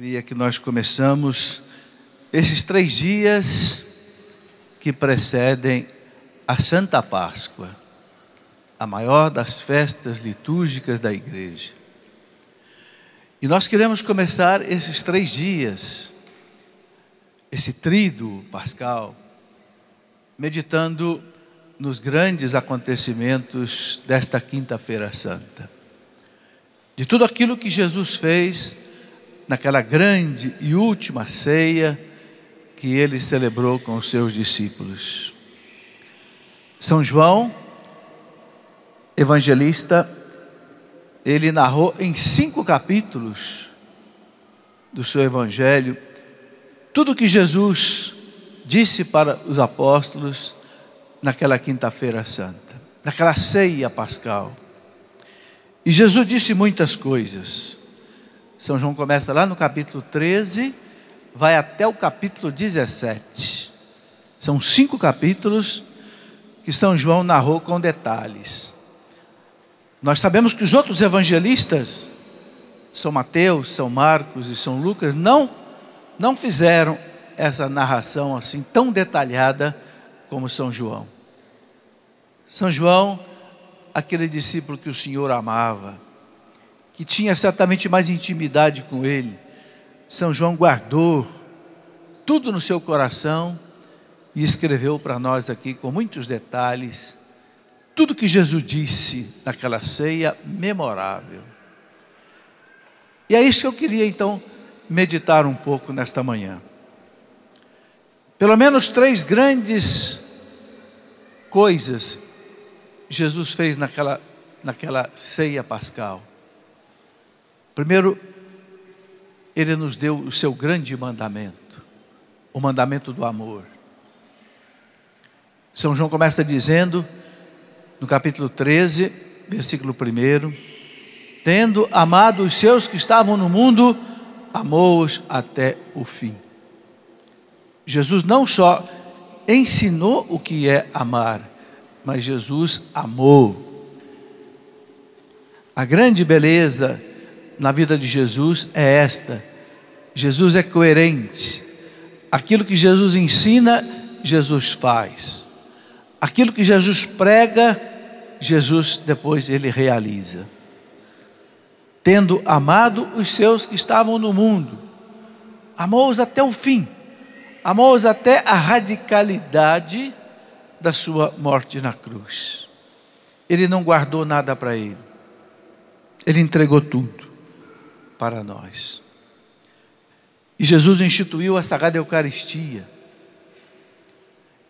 alegria que nós começamos esses 3 dias que precedem a Santa Páscoa, a maior das festas litúrgicas da igreja. E nós queremos começar esses 3 dias, esse tríduo pascal, meditando nos grandes acontecimentos desta quinta-feira santa. De tudo aquilo que Jesus fez naquela grande e última ceia que ele celebrou com os seus discípulos. São João, evangelista, ele narrou em 5 capítulos do seu evangelho tudo que Jesus disse para os apóstolos naquela quinta-feira santa, naquela ceia pascal. E Jesus disse muitas coisas. São João começa lá no capítulo 13, vai até o capítulo 17. São 5 capítulos que São João narrou com detalhes. Nós sabemos que os outros evangelistas, São Mateus, São Marcos e São Lucas, não fizeram essa narração assim tão detalhada como São João. São João, aquele discípulo que o Senhor amava, que tinha certamente mais intimidade com ele, São João guardou tudo no seu coração e escreveu para nós aqui com muitos detalhes tudo que Jesus disse naquela ceia memorável. E é isso que eu queria então meditar um pouco nesta manhã. Pelo menos 3 grandes coisas Jesus fez naquela ceia pascal. Primeiro, ele nos deu o seu grande mandamento, o mandamento do amor. São João começa dizendo, no capítulo 13, versículo 1, tendo amado os seus que estavam no mundo, amou-os até o fim. Jesus não só ensinou o que é amar, mas Jesus amou. A grande beleza na vida de Jesus é esta: Jesus é coerente. Aquilo que Jesus ensina, Jesus faz. Aquilo que Jesus prega, Jesus depois ele realiza. Tendo amado os seus que estavam no mundo, amou-os até o fim, amou-os até a radicalidade da sua morte na cruz. Ele não guardou nada para ele, ele entregou tudo para nós. E Jesus instituiu a Sagrada Eucaristia.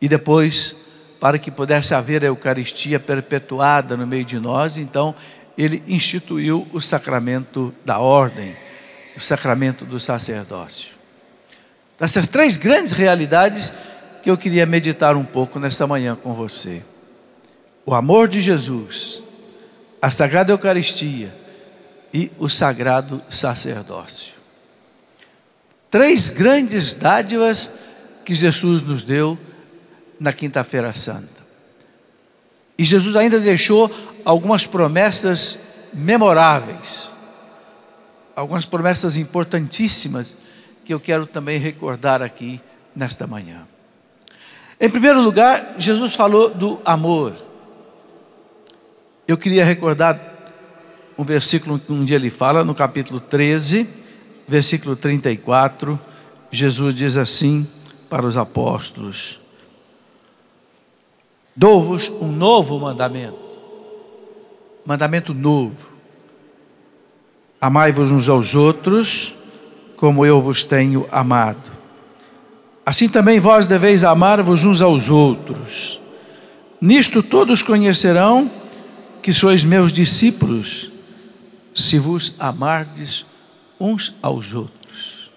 E depois, para que pudesse haver a Eucaristia perpetuada no meio de nós, então ele instituiu o sacramento da ordem, o sacramento do sacerdócio. Essas 3 grandes realidades que eu queria meditar um pouco nesta manhã com você: o amor de Jesus, a Sagrada Eucaristia e o sagrado sacerdócio. 3 grandes dádivas que Jesus nos deu na quinta-feira santa. E Jesus ainda deixou algumas promessas memoráveis, algumas promessas importantíssimas que eu quero também recordar aqui nesta manhã. Em primeiro lugar, Jesus falou do amor. Eu queria recordar um versículo que um dia ele fala, no capítulo 13, versículo 34, Jesus diz assim para os apóstolos: dou-vos um novo mandamento, mandamento novo, amai-vos uns aos outros, como eu vos tenho amado. Assim também vós deveis amar-vos uns aos outros. Nisto todos conhecerão que sois meus discípulos, se vos amardes uns aos outros.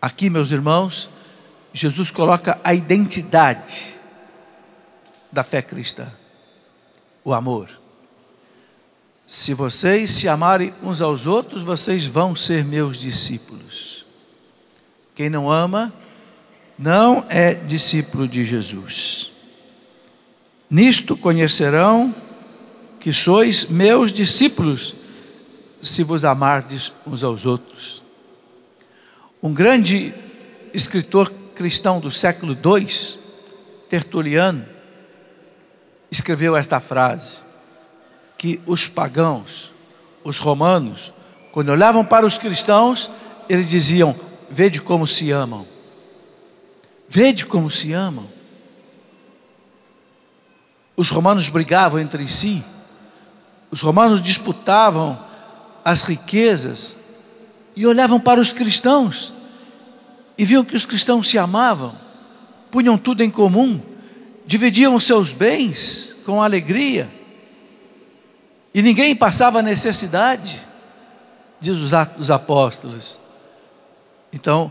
Aqui, meus irmãos, Jesus coloca a identidade da fé cristã, o amor. Se vocês se amarem uns aos outros, vocês vão ser meus discípulos. Quem não ama, não é discípulo de Jesus. Nisto conhecerão que sois meus discípulos, se vos amardes uns aos outros. Um grande escritor cristão do século II, Tertuliano, escreveu esta frase, que os pagãos, os romanos, quando olhavam para os cristãos, eles diziam: vede como se amam, vede como se amam. Os romanos brigavam entre si, os romanos disputavam as riquezas, e olhavam para os cristãos, e viam que os cristãos se amavam, punham tudo em comum, dividiam os seus bens com alegria, e ninguém passava necessidade, diz os Atos dos Apóstolos. Então,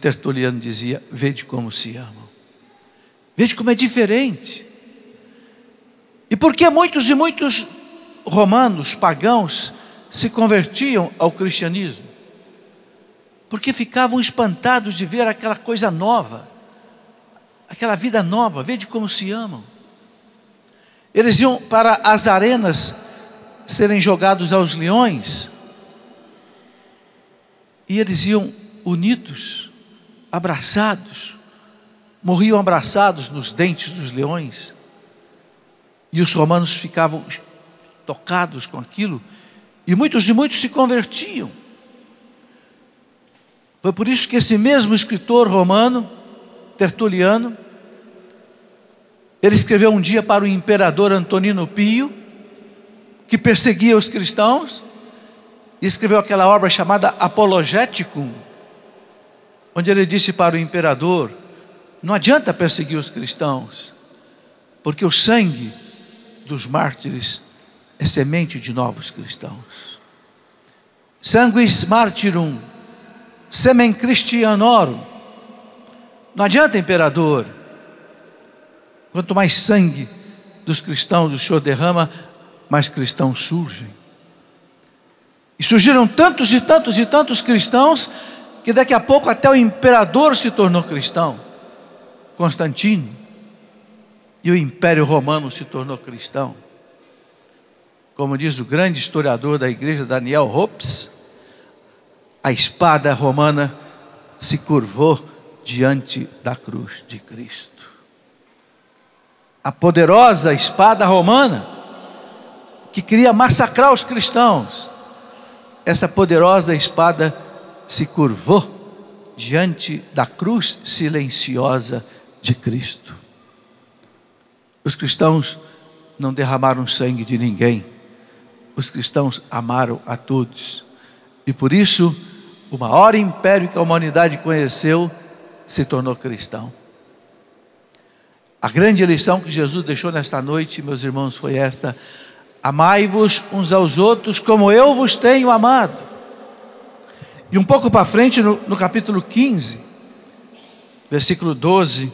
Tertuliano dizia: vede como se amam, vede como é diferente. E por que muitos romanos, pagãos, se convertiam ao cristianismo? Porque ficavam espantados de ver aquela coisa nova, aquela vida nova. Vede como se amam. Eles iam para as arenas serem jogados aos leões, e eles iam unidos, abraçados, morriam abraçados nos dentes dos leões, e os romanos ficavam tocados com aquilo, e muitos se convertiam. Foi por isso que esse mesmo escritor romano, Tertuliano, ele escreveu um dia para o imperador Antonino Pio, que perseguia os cristãos, e escreveu aquela obra chamada Apologeticum, onde ele disse para o imperador: não adianta perseguir os cristãos, porque o sangue dos mártires é semente de novos cristãos. Sanguis martyrum, semen Christianorum. Não adianta, imperador, quanto mais sangue dos cristãos o Senhor derrama, mais cristãos surgem. E surgiram tantos e tantos e tantos cristãos, que daqui a pouco até o imperador se tornou cristão, Constantino, e o Império Romano se tornou cristão. Como diz o grande historiador da igreja, Daniel Hopes, a espada romana se curvou diante da cruz de Cristo. A poderosa espada romana, que queria massacrar os cristãos, essa poderosa espada se curvou diante da cruz silenciosa de Cristo. Os cristãos não derramaram sangue de ninguém, os cristãos amaram a todos, e por isso o maior império que a humanidade conheceu se tornou cristão. A grande lição que Jesus deixou nesta noite, meus irmãos, foi esta: amai-vos uns aos outros como eu vos tenho amado. E um pouco para frente, no capítulo 15, versículo 12,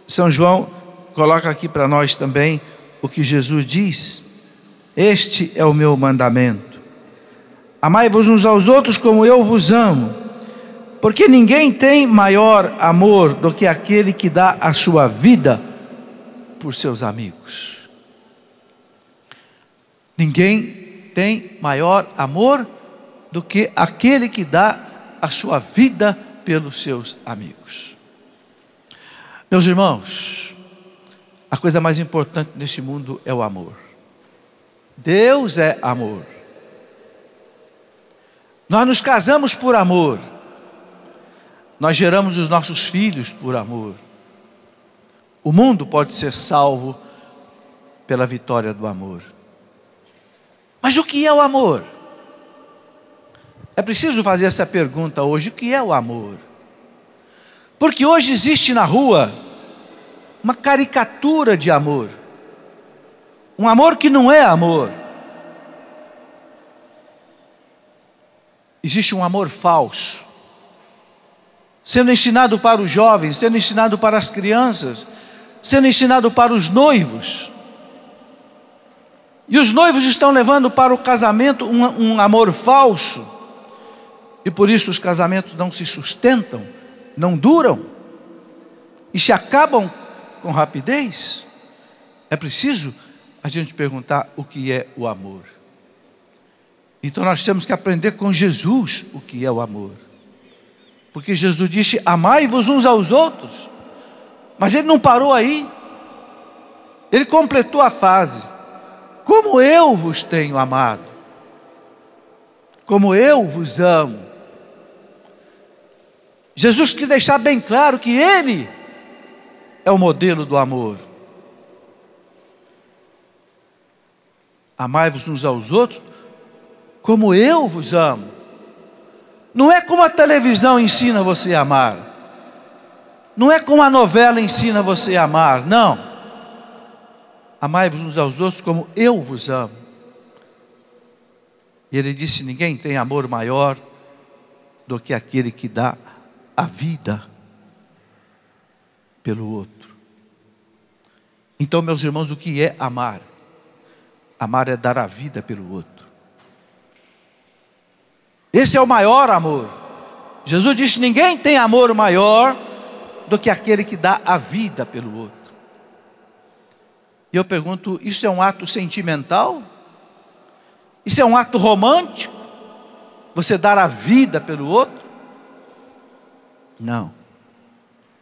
São João coloca aqui para nós também o que Jesus diz: este é o meu mandamento, amai-vos uns aos outros como eu vos amo, porque ninguém tem maior amor do que aquele que dá a sua vida por seus amigos. Ninguém tem maior amor do que aquele que dá a sua vida pelos seus amigos. Meus irmãos, a coisa mais importante neste mundo é o amor. Deus é amor. Nós nos casamos por amor. Nós geramos os nossos filhos por amor. O mundo pode ser salvo pela vitória do amor. Mas o que é o amor? É preciso fazer essa pergunta hoje: o que é o amor? Porque hoje existe na rua uma caricatura de amor, um amor que não é amor. Existe um amor falso, sendo ensinado para os jovens, sendo ensinado para as crianças, sendo ensinado para os noivos. E os noivos estão levando para o casamento um amor falso, e por isso os casamentos não se sustentam, não duram, e se acabam com rapidez. É preciso a gente perguntar o que é o amor. Então nós temos que aprender com Jesus o que é o amor. Porque Jesus disse: amai-vos uns aos outros. Mas ele não parou aí. Ele completou a frase: como eu vos tenho amado, como eu vos amo. Jesus quis deixar bem claro que Ele é o modelo do amor. Amai-vos uns aos outros, como eu vos amo. Não é como a televisão ensina você a amar. Não é como a novela ensina você a amar, não. Amai-vos uns aos outros como eu vos amo. E ele disse: ninguém tem amor maior do que aquele que dá a vida pelo outro. Então, meus irmãos, o que é amar? Amar é dar a vida pelo outro. Esse é o maior amor. Jesus disse: ninguém tem amor maior do que aquele que dá a vida pelo outro. E eu pergunto: isso é um ato sentimental? Isso é um ato romântico? Você dar a vida pelo outro? Não.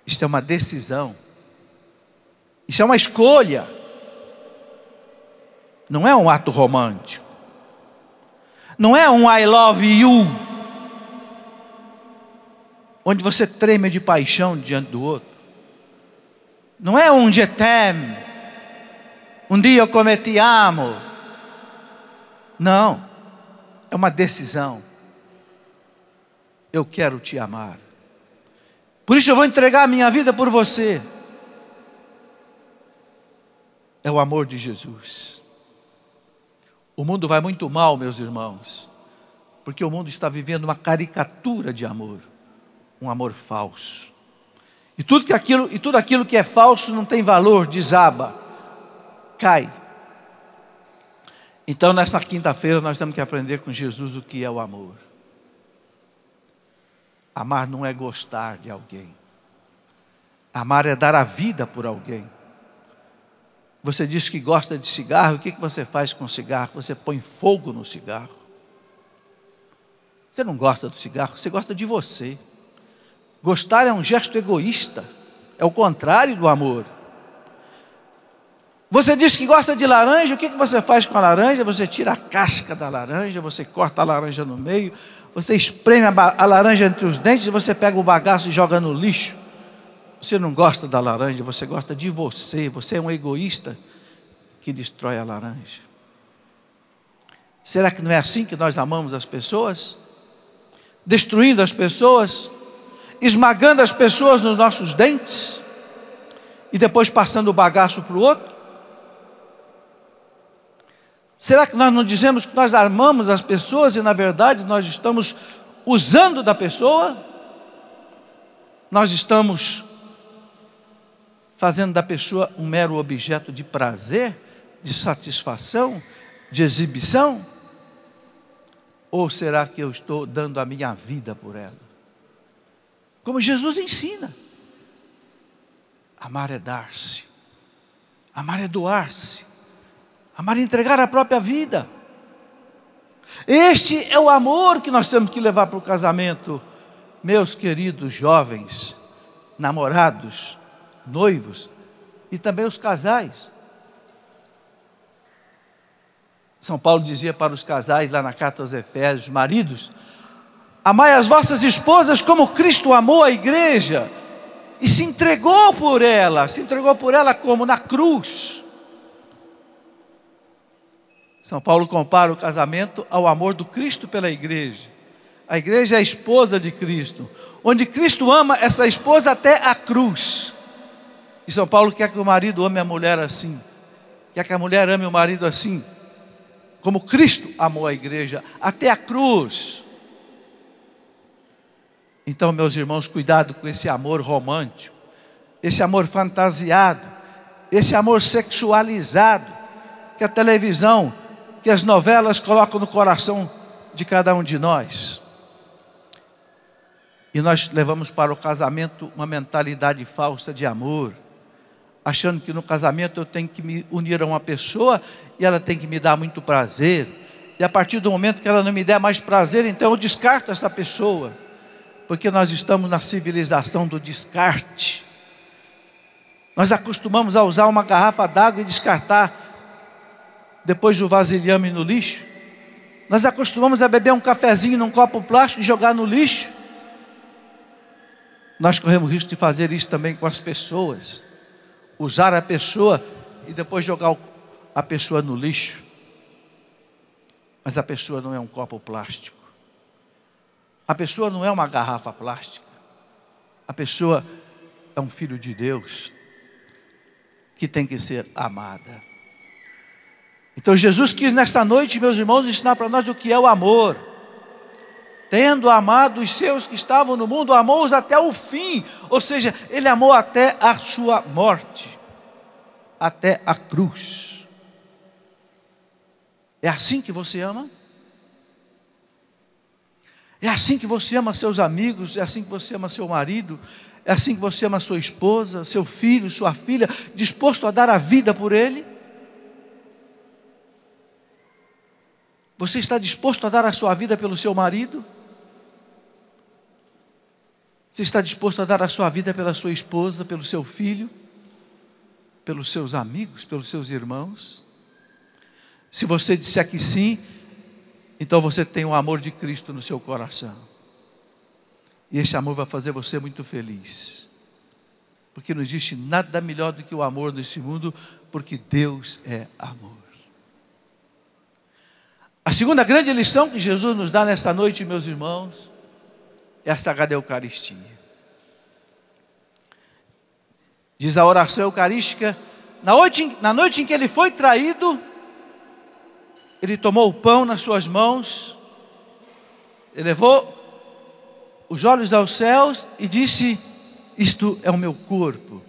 Isso é uma decisão. Isso é uma escolha. Não é um ato romântico. Não é um I love you, onde você treme de paixão diante do outro. Não é um je t'aime, um dia eu como te amo. Não, é uma decisão. Eu quero te amar, por isso eu vou entregar a minha vida por você. É o amor de Jesus. O mundo vai muito mal, meus irmãos, porque o mundo está vivendo uma caricatura de amor, um amor falso. E tudo aquilo que é falso não tem valor, desaba, cai. Então, nessa quinta-feira, nós temos que aprender com Jesus o que é o amor. Amar não é gostar de alguém. Amar é dar a vida por alguém. Você diz que gosta de cigarro, o que você faz com o cigarro? Você põe fogo no cigarro. Você não gosta do cigarro, você gosta de você. Gostar é um gesto egoísta, é o contrário do amor. Você diz que gosta de laranja, o que você faz com a laranja? Você tira a casca da laranja, você corta a laranja no meio, você espreme a laranja entre os dentes, você pega o bagaço e joga no lixo. Você não gosta da laranja, você gosta de você. Você é um egoísta que destrói a laranja. Será que não é assim que nós amamos as pessoas? Destruindo as pessoas, esmagando as pessoas nos nossos dentes e depois passando o bagaço para o outro? Será que nós não dizemos que nós amamos as pessoas e na verdade nós estamos usando da pessoa? Nós estamos fazendo da pessoa um mero objeto de prazer, de satisfação, de exibição? Ou será que eu estou dando a minha vida por ela? Como Jesus ensina. Amar é dar-se. Amar é doar-se. Amar é entregar a própria vida. Este é o amor que nós temos que levar para o casamento. Meus queridos jovens, namorados, noivos e também os casais. São Paulo dizia para os casais lá na carta aos Efésios: maridos, amai as vossas esposas como Cristo amou a igreja e se entregou por ela. Se entregou por ela como? Na cruz. São Paulo compara o casamento ao amor do Cristo pela igreja. A igreja é a esposa de Cristo, onde Cristo ama essa esposa até a cruz. E São Paulo quer que o marido ame a mulher assim, quer que a mulher ame o marido assim, como Cristo amou a igreja, até a cruz. Então, meus irmãos, cuidado com esse amor romântico, esse amor fantasiado, esse amor sexualizado, que a televisão, que as novelas colocam no coração de cada um de nós. E nós levamos para o casamento uma mentalidade falsa de amor, achando que no casamento eu tenho que me unir a uma pessoa e ela tem que me dar muito prazer. E a partir do momento que ela não me der mais prazer, então eu descarto essa pessoa. Porque nós estamos na civilização do descarte. Nós acostumamos a usar uma garrafa d'água e descartar depois do vasilhame no lixo. Nós acostumamos a beber um cafezinho num copo plástico e jogar no lixo. Nós corremos risco de fazer isso também com as pessoas. Usar a pessoa e depois jogar a pessoa no lixo. Mas a pessoa não é um copo plástico. A pessoa não é uma garrafa plástica. A pessoa é um filho de Deus que tem que ser amada. Então Jesus quis nesta noite, meus irmãos, ensinar para nós o que é o amor. Tendo amado os seus que estavam no mundo, amou-os até o fim. Ou seja, Ele amou até a sua morte, até a cruz. É assim que você ama? É assim que você ama seus amigos? É assim que você ama seu marido? É assim que você ama sua esposa, seu filho, sua filha, disposto a dar a vida por ele? Você está disposto a dar a sua vida pelo seu marido? Você está disposto a dar a sua vida pela sua esposa, pelo seu filho, pelos seus amigos, pelos seus irmãos? Se você disser que sim, então você tem o amor de Cristo no seu coração. E esse amor vai fazer você muito feliz. Porque não existe nada melhor do que o amor nesse mundo, porque Deus é amor. A segunda grande lição que Jesus nos dá nesta noite, meus irmãos, é a Sagrada Eucaristia. Diz a oração eucarística, na noite em que Ele foi traído, Ele tomou o pão nas suas mãos, elevou os olhos aos céus e disse: isto é o meu corpo,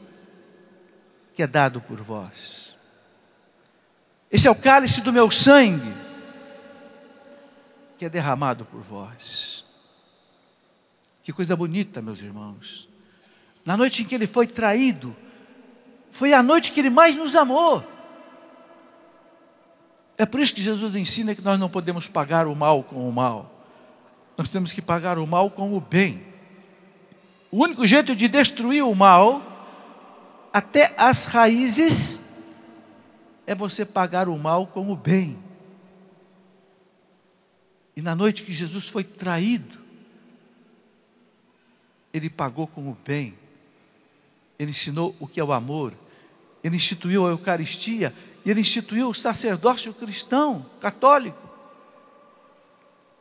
que é dado por vós. Esse é o cálice do meu sangue, que é derramado por vós. Que coisa bonita, meus irmãos. Na noite em que Ele foi traído, foi a noite que Ele mais nos amou. É por isso que Jesus ensina que nós não podemos pagar o mal com o mal. Nós temos que pagar o mal com o bem. O único jeito de destruir o mal, até as raízes, é você pagar o mal com o bem. E na noite que Jesus foi traído, Ele pagou com o bem. Ele ensinou o que é o amor. Ele instituiu a Eucaristia. E Ele instituiu o sacerdócio cristão, católico.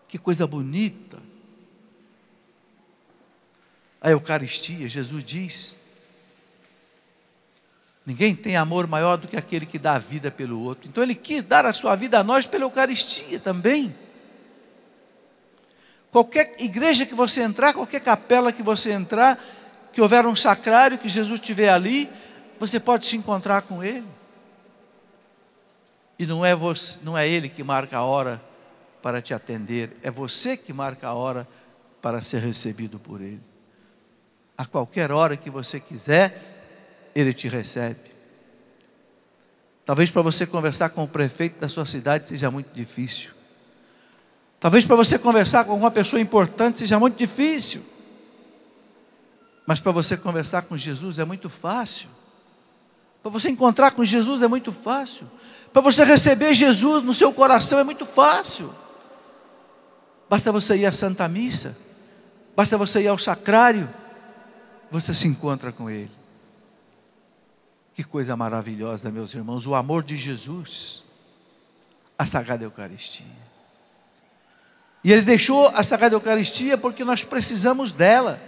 Que coisa bonita. A Eucaristia, Jesus diz: ninguém tem amor maior do que aquele que dá a vida pelo outro. Então Ele quis dar a sua vida a nós pela Eucaristia também. Qualquer igreja que você entrar, qualquer capela que você entrar, que houver um sacrário, que Jesus estiver ali, você pode se encontrar com Ele. E não é Ele que marca a hora para te atender, é você que marca a hora para ser recebido por Ele. A qualquer hora que você quiser, Ele te recebe. Talvez para você conversar com o prefeito da sua cidade seja muito difícil. Talvez para você conversar com alguma pessoa importante seja muito difícil. Mas para você conversar com Jesus é muito fácil. Para você encontrar com Jesus é muito fácil. Para você receber Jesus no seu coração é muito fácil. Basta você ir à Santa Missa. Basta você ir ao sacrário. Você se encontra com Ele. Que coisa maravilhosa, meus irmãos. O amor de Jesus. A Sagrada Eucaristia. E Ele deixou a Sagrada Eucaristia porque nós precisamos dela.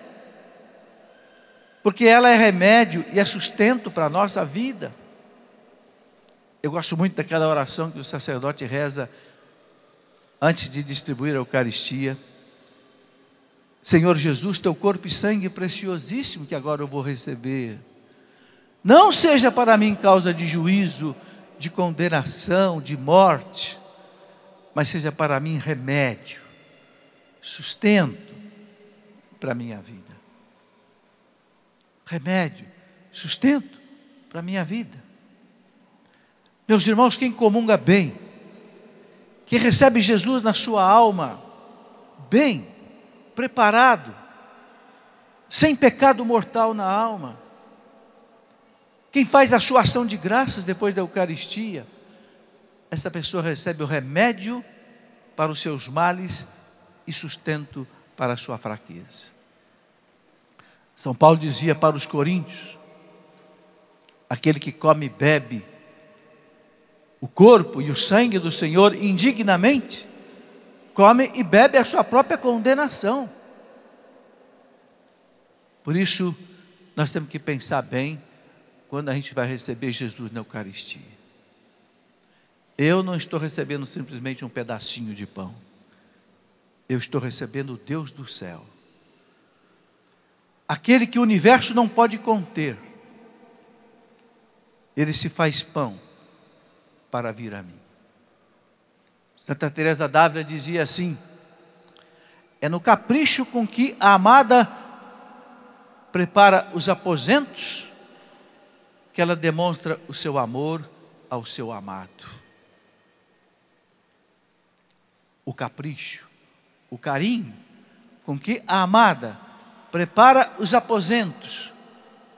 Porque ela é remédio e é sustento para a nossa vida. Eu gosto muito daquela oração que o sacerdote reza antes de distribuir a Eucaristia. Senhor Jesus, teu corpo e sangue preciosíssimo que agora eu vou receber, não seja para mim causa de juízo, de condenação, de morte, mas seja para mim remédio, sustento para a minha vida. Remédio, sustento para a minha vida. Meus irmãos, quem comunga bem, quem recebe Jesus na sua alma, bem, preparado, sem pecado mortal na alma. Quem faz a sua ação de graças depois da Eucaristia, essa pessoa recebe o remédio para os seus males e sustento para a sua fraqueza. São Paulo dizia para os coríntios: aquele que come e bebe o corpo e o sangue do Senhor indignamente, come e bebe a sua própria condenação. Por isso, nós temos que pensar bem quando a gente vai receber Jesus na Eucaristia. Eu não estou recebendo simplesmente um pedacinho de pão. Eu estou recebendo o Deus do céu. Aquele que o universo não pode conter. Ele se faz pão para vir a mim. Santa Teresa d'Ávila dizia assim: é no capricho com que a amada prepara os aposentos que ela demonstra o seu amor ao seu amado. O capricho, o carinho com que a amada prepara os aposentos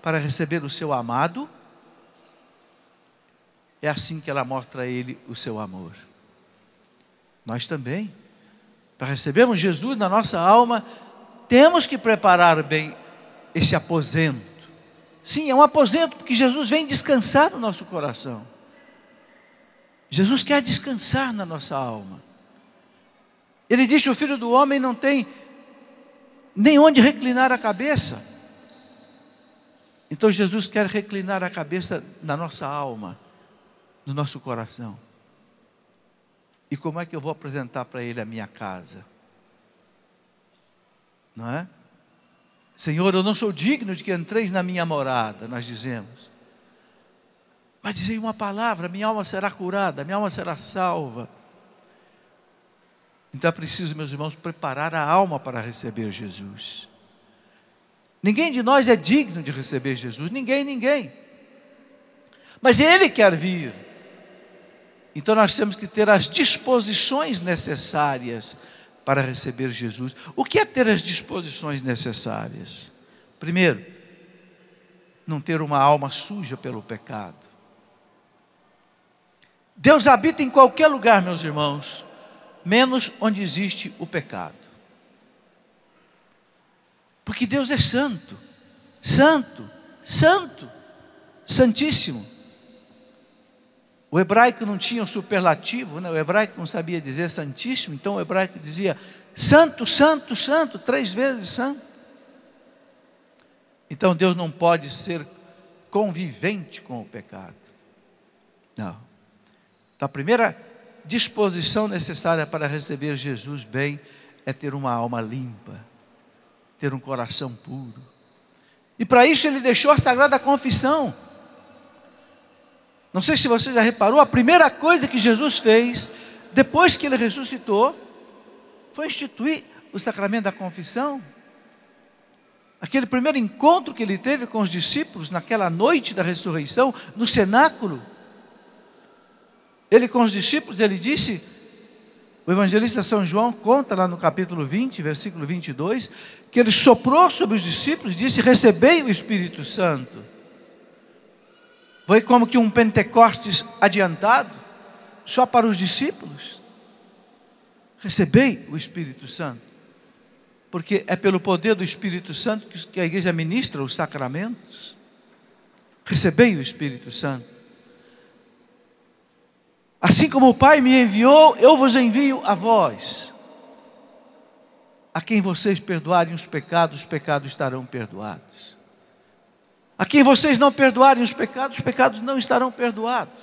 para receber o seu amado, é assim que ela mostra a ele o seu amor. Nós também, para recebermos Jesus na nossa alma, temos que preparar bem esse aposento. Sim, é um aposento, porque Jesus vem descansar no nosso coração. Jesus quer descansar na nossa alma. Ele disse: o Filho do Homem não tem nem onde reclinar a cabeça. Então Jesus quer reclinar a cabeça na nossa alma, no nosso coração. E como é que eu vou apresentar para Ele a minha casa? Não é? Senhor, eu não sou digno de que entreis na minha morada, nós dizemos. Mas dizei uma palavra, minha alma será curada, minha alma será salva. Então é preciso, meus irmãos, preparar a alma para receber Jesus. Ninguém de nós é digno de receber Jesus, ninguém. Mas Ele quer vir. Então nós temos que ter as disposições necessárias para receber Jesus. O que é ter as disposições necessárias? Primeiro, não ter uma alma suja pelo pecado. Deus habita em qualquer lugar, meus irmãos, menos onde existe o pecado. Porque Deus é santo, santíssimo. O hebraico não tinha o superlativo, né? O hebraico não sabia dizer santíssimo, então o hebraico dizia santo, santo, santo, 3 vezes santo. Então Deus não pode ser convivente com o pecado. Não. Então a primeira disposição necessária para receber Jesus bem é ter uma alma limpa, ter um coração puro. E para isso Ele deixou a Sagrada Confissão. Não sei se você já reparou, a primeira coisa que Jesus fez depois que Ele ressuscitou foi instituir o sacramento da confissão. Aquele primeiro encontro que Ele teve com os discípulos naquela noite da ressurreição, no cenáculo. Ele com os discípulos, Ele disse, o evangelista São João conta lá no capítulo 20, versículo 22, que Ele soprou sobre os discípulos e disse: recebei o Espírito Santo. Foi como que um Pentecostes adiantado, só para os discípulos. Recebei o Espírito Santo, porque é pelo poder do Espírito Santo que a igreja ministra os sacramentos. Recebei o Espírito Santo. Assim como o Pai me enviou, eu vos envio a vós. A quem vocês perdoarem os pecados estarão perdoados. A quem vocês não perdoarem os pecados não estarão perdoados.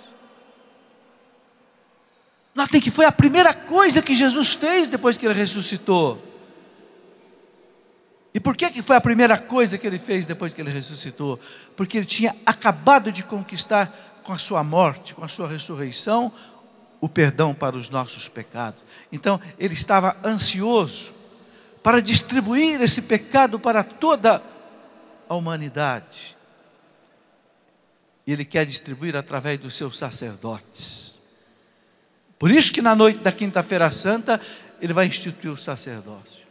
Notem que foi a primeira coisa que Jesus fez depois que Ele ressuscitou. E por que foi a primeira coisa que Ele fez depois que Ele ressuscitou? Porque Ele tinha acabado de conquistar com a sua morte, com a sua ressurreição, o perdão para os nossos pecados. Então Ele estava ansioso para distribuir esse pecado para toda a humanidade. E Ele quer distribuir através dos seus sacerdotes. Por isso que na noite da Quinta-feira Santa Ele vai instituir o sacerdócio.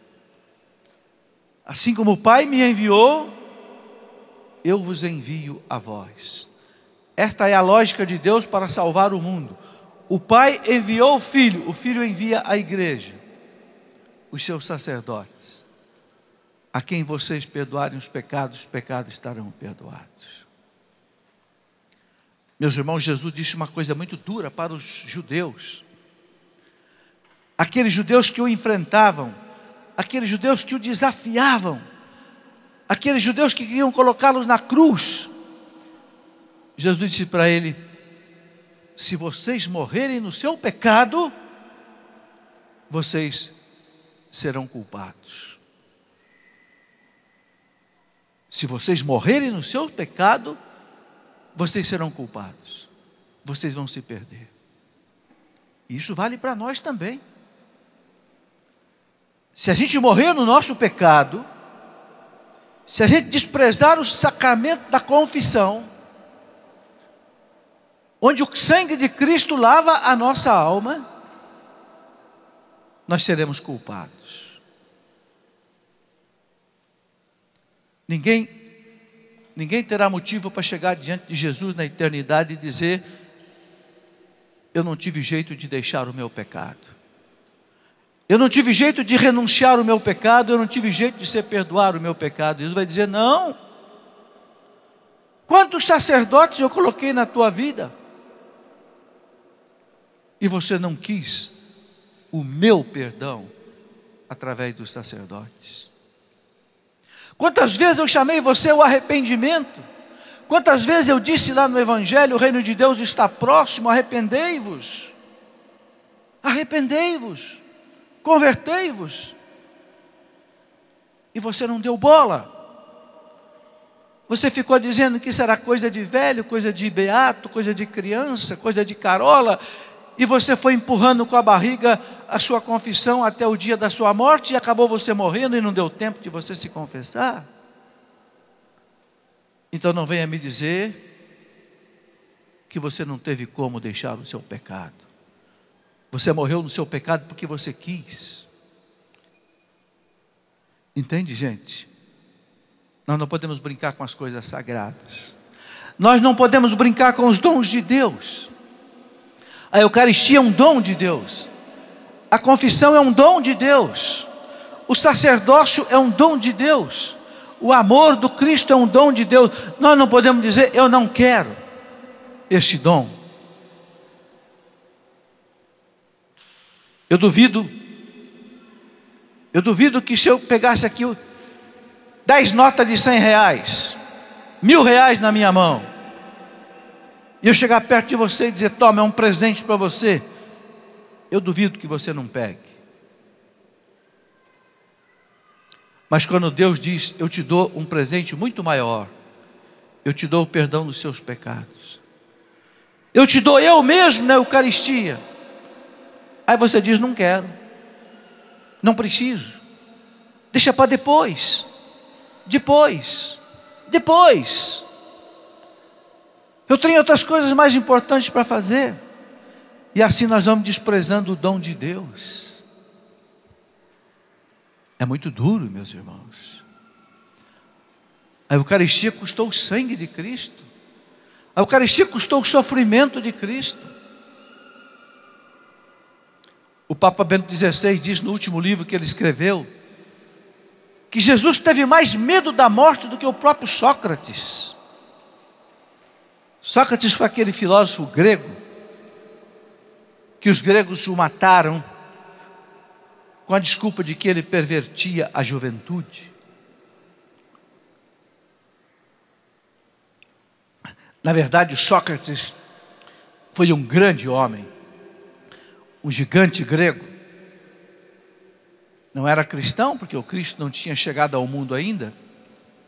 Assim como o Pai me enviou, eu vos envio a vós. Esta é a lógica de Deus para salvar o mundo. O Pai enviou o Filho envia a igreja, os seus sacerdotes. A quem vocês perdoarem os pecados estarão perdoados. Meus irmãos, Jesus disse uma coisa muito dura para os judeus. Aqueles judeus que o enfrentavam, aqueles judeus que o desafiavam, aqueles judeus que queriam colocá-los na cruz. Jesus disse para ele: se vocês morrerem no seu pecado, vocês serão culpados. Se vocês morrerem no seu pecado, vocês serão culpados. Vocês vão se perder. Isso vale para nós também. Se a gente morrer no nosso pecado, se a gente desprezar o sacramento da confissão, onde o sangue de Cristo lava a nossa alma, nós seremos culpados. Ninguém terá motivo para chegar diante de Jesus na eternidade e dizer: eu não tive jeito de deixar o meu pecado, eu não tive jeito de renunciar o meu pecado, eu não tive jeito de ser perdoar o meu pecado. Jesus vai dizer: não. Quantos sacerdotes eu coloquei na tua vida e você não quis o meu perdão através dos sacerdotes? Quantas vezes eu chamei você ao arrependimento? Quantas vezes eu disse lá no Evangelho: o reino de Deus está próximo, arrependei-vos, arrependei-vos, convertei-vos, e você não deu bola. Você ficou dizendo que isso era coisa de velho, coisa de beato, coisa de criança, coisa de carola, e você foi empurrando com a barriga a sua confissão até o dia da sua morte, e acabou você morrendo e não deu tempo de você se confessar. Então não venha me dizer que você não teve como deixar o seu pecado. Você morreu no seu pecado porque você quis. Entende, gente? Nós não podemos brincar com as coisas sagradas. Nós não podemos brincar com os dons de Deus. A Eucaristia é um dom de Deus. A confissão é um dom de Deus. O sacerdócio é um dom de Deus. O amor do Cristo é um dom de Deus. Nós não podemos dizer: eu não quero este dom. Eu duvido que se eu pegasse aqui 10 notas de R$100, R$1.000 na minha mão, e eu chegar perto de você e dizer: toma, é um presente para você, eu duvido que você não pegue. Mas quando Deus diz: eu te dou um presente muito maior, eu te dou o perdão dos seus pecados, eu te dou eu mesmo na Eucaristia, aí você diz: não quero, não preciso, deixa para depois, eu tenho outras coisas mais importantes para fazer. E assim nós vamos desprezando o dom de Deus. É muito duro, meus irmãos. A Eucaristia custou o sangue de Cristo. A Eucaristia custou o sofrimento de Cristo. O Papa Bento XVI diz no último livro que ele escreveu, que Jesus teve mais medo da morte do que o próprio Sócrates. Sócrates foi aquele filósofo grego que os gregos o mataram com a desculpa de que ele pervertia a juventude. Na verdade, o Sócrates foi um grande homem, um gigante grego. Não era cristão, porque o Cristo não tinha chegado ao mundo ainda.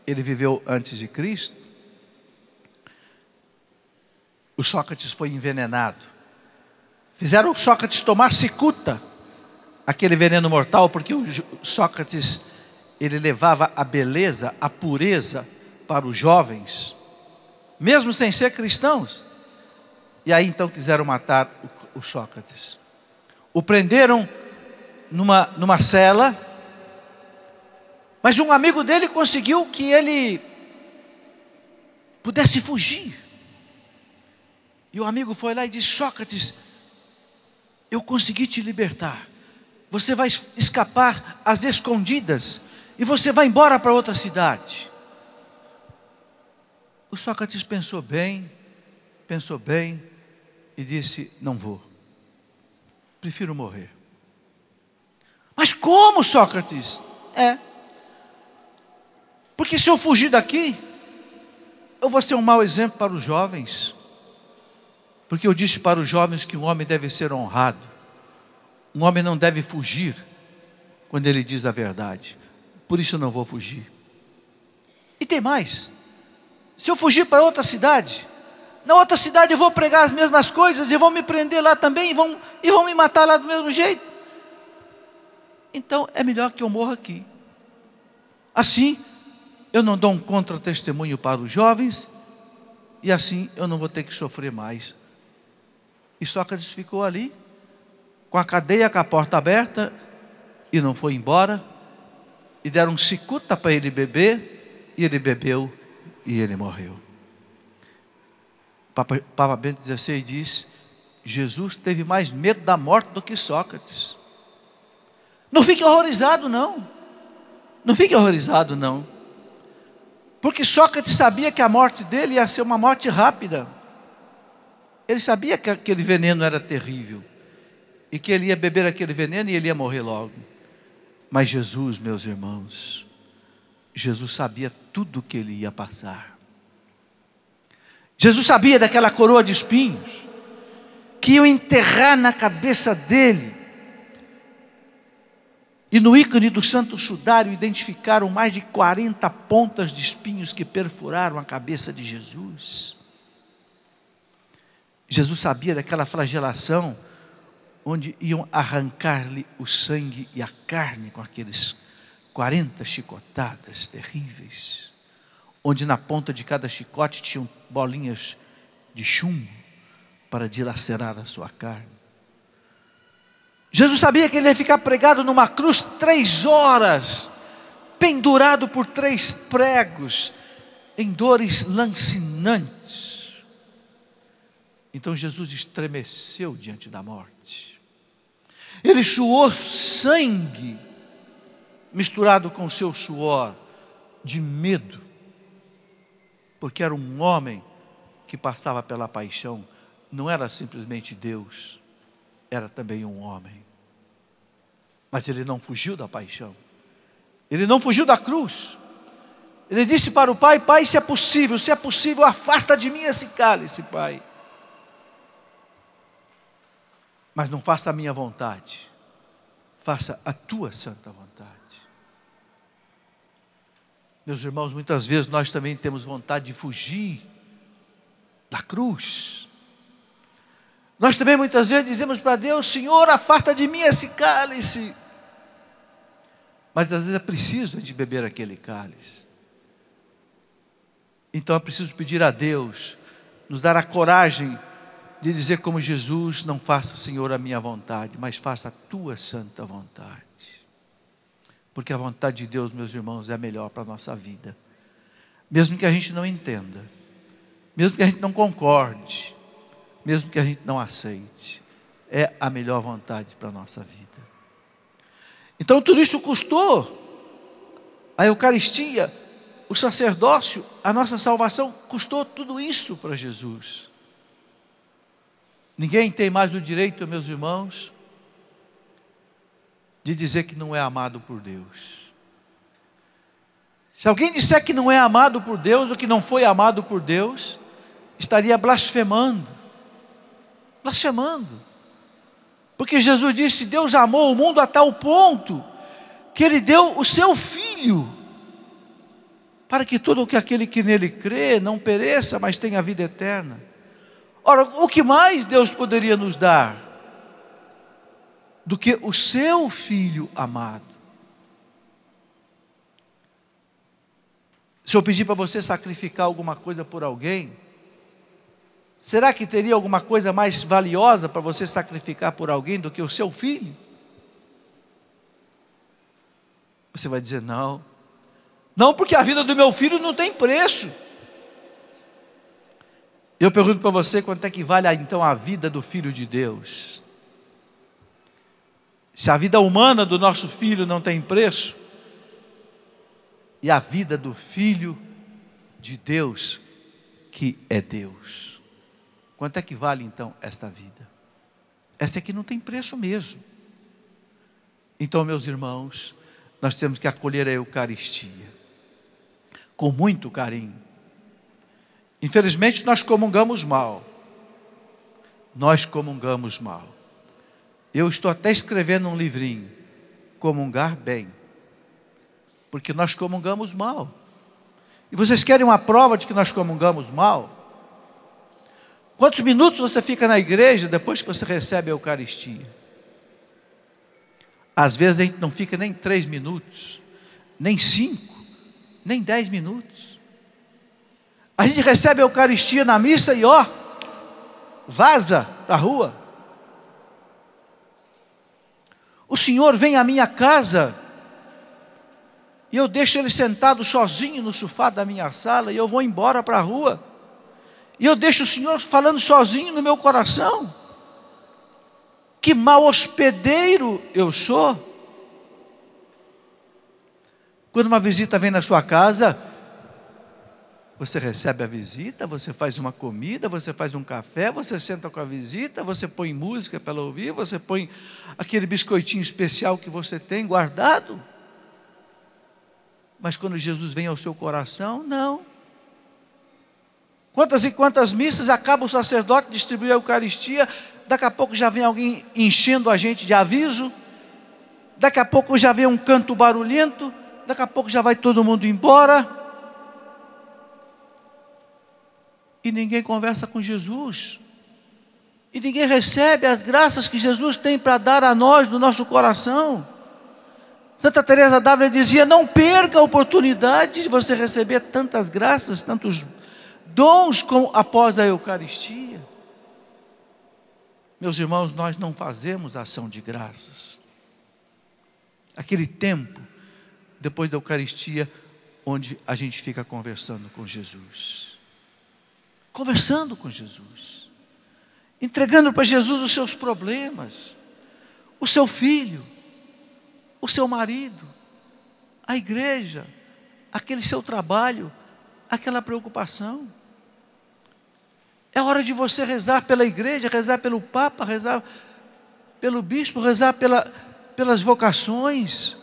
Ele viveu antes de Cristo. O Sócrates foi envenenado. Fizeram o Sócrates tomar cicuta, aquele veneno mortal, porque o Sócrates, ele levava a beleza, a pureza para os jovens, mesmo sem ser cristãos. E aí então quiseram matar o Sócrates. O prenderam numa cela, Mas um amigo dele conseguiu que ele pudesse fugir. E o amigo foi lá e disse: Sócrates, eu consegui te libertar. Você vai escapar às escondidas e você vai embora para outra cidade. O Sócrates pensou bem e disse: não vou, prefiro morrer. Mas como, Sócrates? Porque se eu fugir daqui, eu vou ser um mau exemplo para os jovens. Porque eu disse para os jovens que um homem deve ser honrado. Um homem não deve fugir quando ele diz a verdade. Por isso eu não vou fugir. E tem mais. Se eu fugir para outra cidade, na outra cidade eu vou pregar as mesmas coisas e vão me prender lá também e vão me matar lá do mesmo jeito. Então é melhor que eu morra aqui. Assim eu não dou um contra-testemunho para os jovens e assim eu não vou ter que sofrer mais. E Sócrates ficou ali, com a cadeia, com a porta aberta, e não foi embora. E deram cicuta para ele beber, e ele bebeu, e ele morreu. Papa Bento XVI diz: Jesus teve mais medo da morte do que Sócrates. Não fique horrorizado não. Não fique horrorizado não. Porque Sócrates sabia que a morte dele ia ser uma morte rápida. Ele sabia que aquele veneno era terrível. E que ele ia beber aquele veneno e ele ia morrer logo. Mas Jesus, meus irmãos, Jesus sabia tudo o que ele ia passar. Jesus sabia daquela coroa de espinhos que iam enterrar na cabeça dele. E no ícone do Santo Sudário identificaram mais de 40 pontas de espinhos que perfuraram a cabeça de Jesus. Jesus sabia daquela flagelação, onde iam arrancar-lhe o sangue e a carne com aqueles 40 chicotadas terríveis, onde na ponta de cada chicote tinham bolinhas de chumbo para dilacerar a sua carne. Jesus sabia que ele ia ficar pregado numa cruz 3 horas, pendurado por 3 pregos, em dores lancinantes. Então Jesus estremeceu diante da morte. Ele suou sangue, misturado com o seu suor de medo, porque era um homem que passava pela paixão. Não era simplesmente Deus, era também um homem. Mas ele não fugiu da paixão, ele não fugiu da cruz. Ele disse para o Pai: Pai, se é possível, afasta de mim esse cálice, Pai. Mas não faça a minha vontade, faça a tua santa vontade. Meus irmãos, muitas vezes nós também temos vontade de fugir da cruz. Nós também muitas vezes dizemos para Deus: Senhor, afasta de mim esse cálice. Mas às vezes é preciso de beber aquele cálice. Então é preciso pedir a Deus nos dar a coragem de dizer como Jesus: não faça, Senhor, a minha vontade, mas faça a tua santa vontade. Porque a vontade de Deus, meus irmãos, é a melhor para a nossa vida. Mesmo que a gente não entenda, mesmo que a gente não concorde, mesmo que a gente não aceite, é a melhor vontade para a nossa vida. Então tudo isso custou a Eucaristia, o sacerdócio, a nossa salvação, custou tudo isso para Jesus. Ninguém tem mais o direito, meus irmãos, de dizer que não é amado por Deus. Se alguém disser que não é amado por Deus, ou que não foi amado por Deus, estaria blasfemando. Blasfemando. Porque Jesus disse: Deus amou o mundo a tal ponto que Ele deu o seu Filho, para que todo aquele que nele crê não pereça, mas tenha a vida eterna. Ora, o que mais Deus poderia nos dar do que o seu Filho amado? Se eu pedir para você sacrificar alguma coisa por alguém, será que teria alguma coisa mais valiosa para você sacrificar por alguém do que o seu filho? Você vai dizer: não, Não, porque a vida do meu filho não tem preço. Eu pergunto para você, quanto é que vale então a vida do Filho de Deus? Se a vida humana do nosso filho não tem preço, e a vida do Filho de Deus, que é Deus, quanto é que vale então esta vida? Essa aqui não tem preço mesmo. Então, meus irmãos, nós temos que acolher a Eucaristia com muito carinho. Infelizmente nós comungamos mal. Nós comungamos mal. Eu estou até escrevendo um livrinho, Comungar Bem, porque nós comungamos mal. E vocês querem uma prova de que nós comungamos mal? Quantos minutos você fica na igreja depois que você recebe a Eucaristia? Às vezes a gente não fica nem 3 minutos, nem 5, nem 10 minutos. A gente recebe a Eucaristia na missa e vaza da rua. O Senhor vem à minha casa e eu deixo Ele sentado sozinho no sofá da minha sala e eu vou embora para a rua. E eu deixo o Senhor falando sozinho no meu coração. Que mau hospedeiro eu sou. Quando uma visita vem na sua casa, você recebe a visita, você faz uma comida, você faz um café, você senta com a visita, você põe música para ela ouvir, você põe aquele biscoitinho especial que você tem guardado. Mas quando Jesus vem ao seu coração, não. Quantas e quantas missas acaba o sacerdote distribuir a Eucaristia, daqui a pouco já vem alguém enchendo a gente de aviso, daqui a pouco já vem um canto barulhento, daqui a pouco já vai todo mundo embora. E ninguém conversa com Jesus. E ninguém recebe as graças que Jesus tem para dar a nós do nosso coração. Santa Teresa d'Ávila dizia: não perca a oportunidade de você receber tantas graças, tantos dons como após a Eucaristia. Meus irmãos, nós não fazemos ação de graças. Aquele tempo, depois da Eucaristia, onde a gente fica conversando com Jesus. Conversando com Jesus, entregando para Jesus os seus problemas, o seu filho, o seu marido, a igreja, aquele seu trabalho, aquela preocupação. É hora de você rezar pela igreja, rezar pelo Papa, rezar pelo bispo, rezar pelas vocações.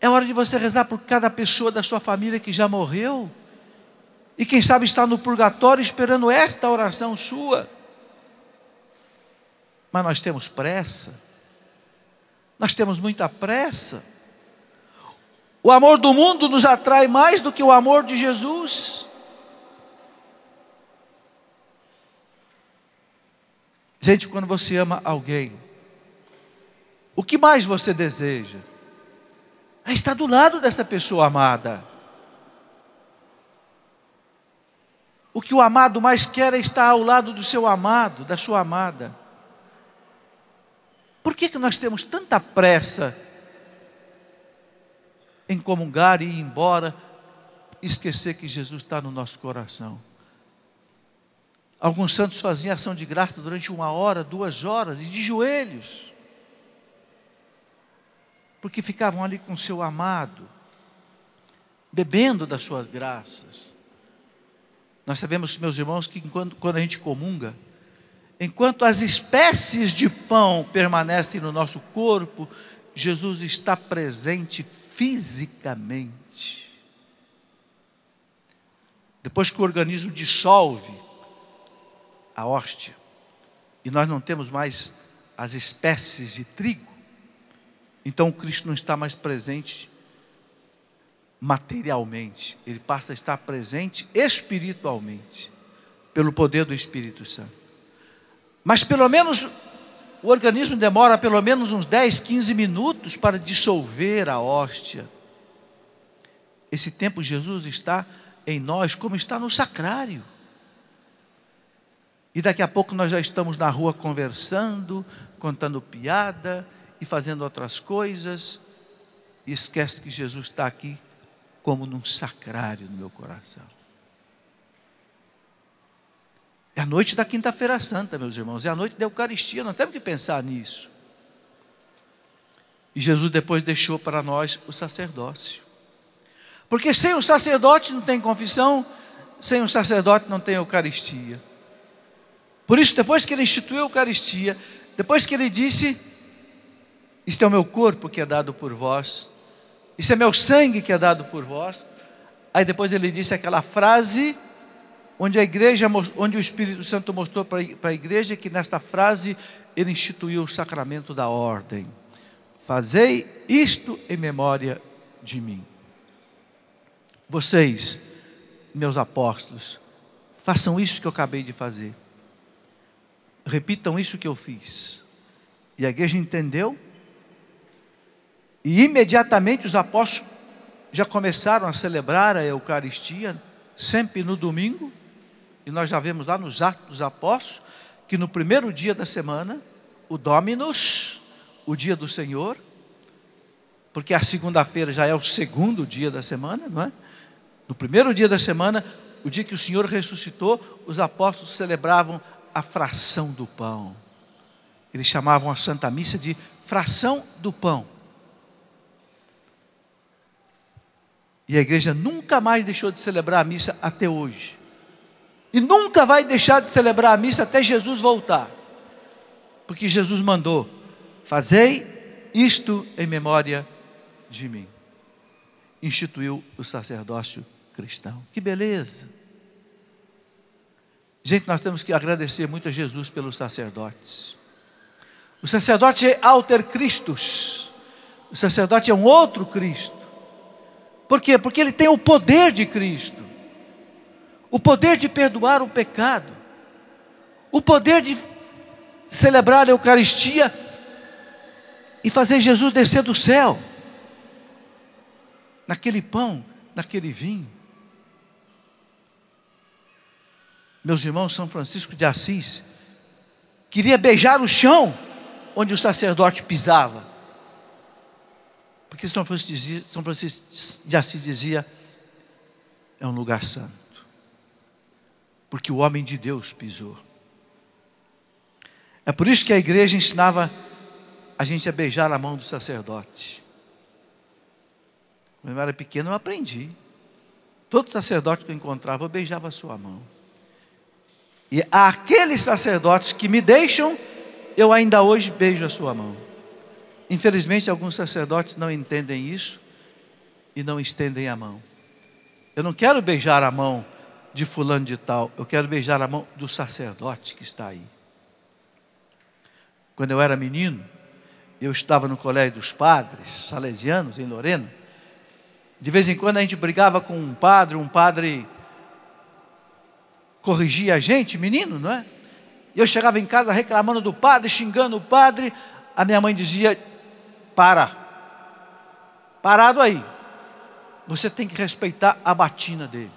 É hora de você rezar por cada pessoa da sua família que já morreu. E quem sabe está no purgatório esperando esta oração sua. Mas nós temos pressa. Nós temos muita pressa. O amor do mundo nos atrai mais do que o amor de Jesus. Gente, quando você ama alguém, o que mais você deseja? É estar do lado dessa pessoa amada. O que o amado mais quer é estar ao lado do seu amado, da sua amada. Por que nós temos tanta pressa em comungar e ir embora e esquecer que Jesus está no nosso coração? Alguns santos faziam ação de graça durante 1 hora, 2 horas, e de joelhos, porque ficavam ali com o seu amado, bebendo das suas graças. Nós sabemos, meus irmãos, que quando a gente comunga, enquanto as espécies de pão permanecem no nosso corpo, Jesus está presente fisicamente. Depois que o organismo dissolve a hóstia, e nós não temos mais as espécies de trigo, então o Cristo não está mais presente materialmente, Ele passa a estar presente espiritualmente, pelo poder do Espírito Santo. Mas pelo menos, o organismo demora pelo menos uns 10, 15 minutos para dissolver a hóstia. Esse tempo Jesus está em nós, como está no sacrário. E daqui a pouco nós já estamos na rua conversando, contando piada e fazendo outras coisas, e esquece que Jesus está aqui como num sacrário no meu coração. É a noite da quinta-feira santa, meus irmãos, é a noite da Eucaristia, nós temos que pensar nisso. E Jesus depois deixou para nós o sacerdócio. Porque sem o sacerdote não tem confissão, sem o sacerdote não tem Eucaristia. Por isso, depois que ele instituiu a Eucaristia, depois que ele disse: isto é o meu corpo que é dado por vós, isso é meu sangue que é dado por vós. Aí depois ele disse aquela frase, onde o Espírito Santo mostrou para a igreja que nesta frase ele instituiu o sacramento da ordem. Fazei isto em memória de mim. Vocês, meus apóstolos, façam isso que eu acabei de fazer. Repitam isso que eu fiz. E a igreja entendeu. E imediatamente os apóstolos já começaram a celebrar a Eucaristia, sempre no domingo. E nós já vemos lá nos Atos dos Apóstolos, que no primeiro dia da semana, o Dominus, o dia do Senhor, porque a segunda-feira já é o segundo dia da semana, não é? No primeiro dia da semana, o dia que o Senhor ressuscitou, os apóstolos celebravam a fração do pão. Eles chamavam a Santa Missa de fração do pão. E a igreja nunca mais deixou de celebrar a missa até hoje. E nunca vai deixar de celebrar a missa até Jesus voltar. Porque Jesus mandou: fazei isto em memória de mim. Instituiu o sacerdócio cristão. Que beleza! Gente, nós temos que agradecer muito a Jesus pelos sacerdotes. O sacerdote é alter Christus. O sacerdote é um outro Cristo. Por quê? Porque ele tem o poder de Cristo. O poder de perdoar o pecado. O poder de celebrar a Eucaristia e fazer Jesus descer do céu. Naquele pão, naquele vinho. Meus irmãos, São Francisco de Assis queria beijar o chão onde o sacerdote pisava. Porque São Francisco de Assis dizia: é um lugar santo. Porque o homem de Deus pisou. É por isso que a igreja ensinava a gente a beijar a mão do sacerdote. Quando eu era pequeno eu aprendi. Todo sacerdote que eu encontrava eu beijava a sua mão. E aqueles sacerdotes que me deixam, eu ainda hoje beijo a sua mão. Infelizmente alguns sacerdotes não entendem isso e não estendem a mão. Eu não quero beijar a mão de fulano de tal, eu quero beijar a mão do sacerdote que está aí. Quando eu era menino, eu estava no colégio dos padres salesianos em Lorena. De vez em quando a gente brigava com um padre corrigia a gente, menino, não é? E eu chegava em casa reclamando do padre, xingando o padre. A minha mãe dizia: parado aí, você tem que respeitar a batina dele.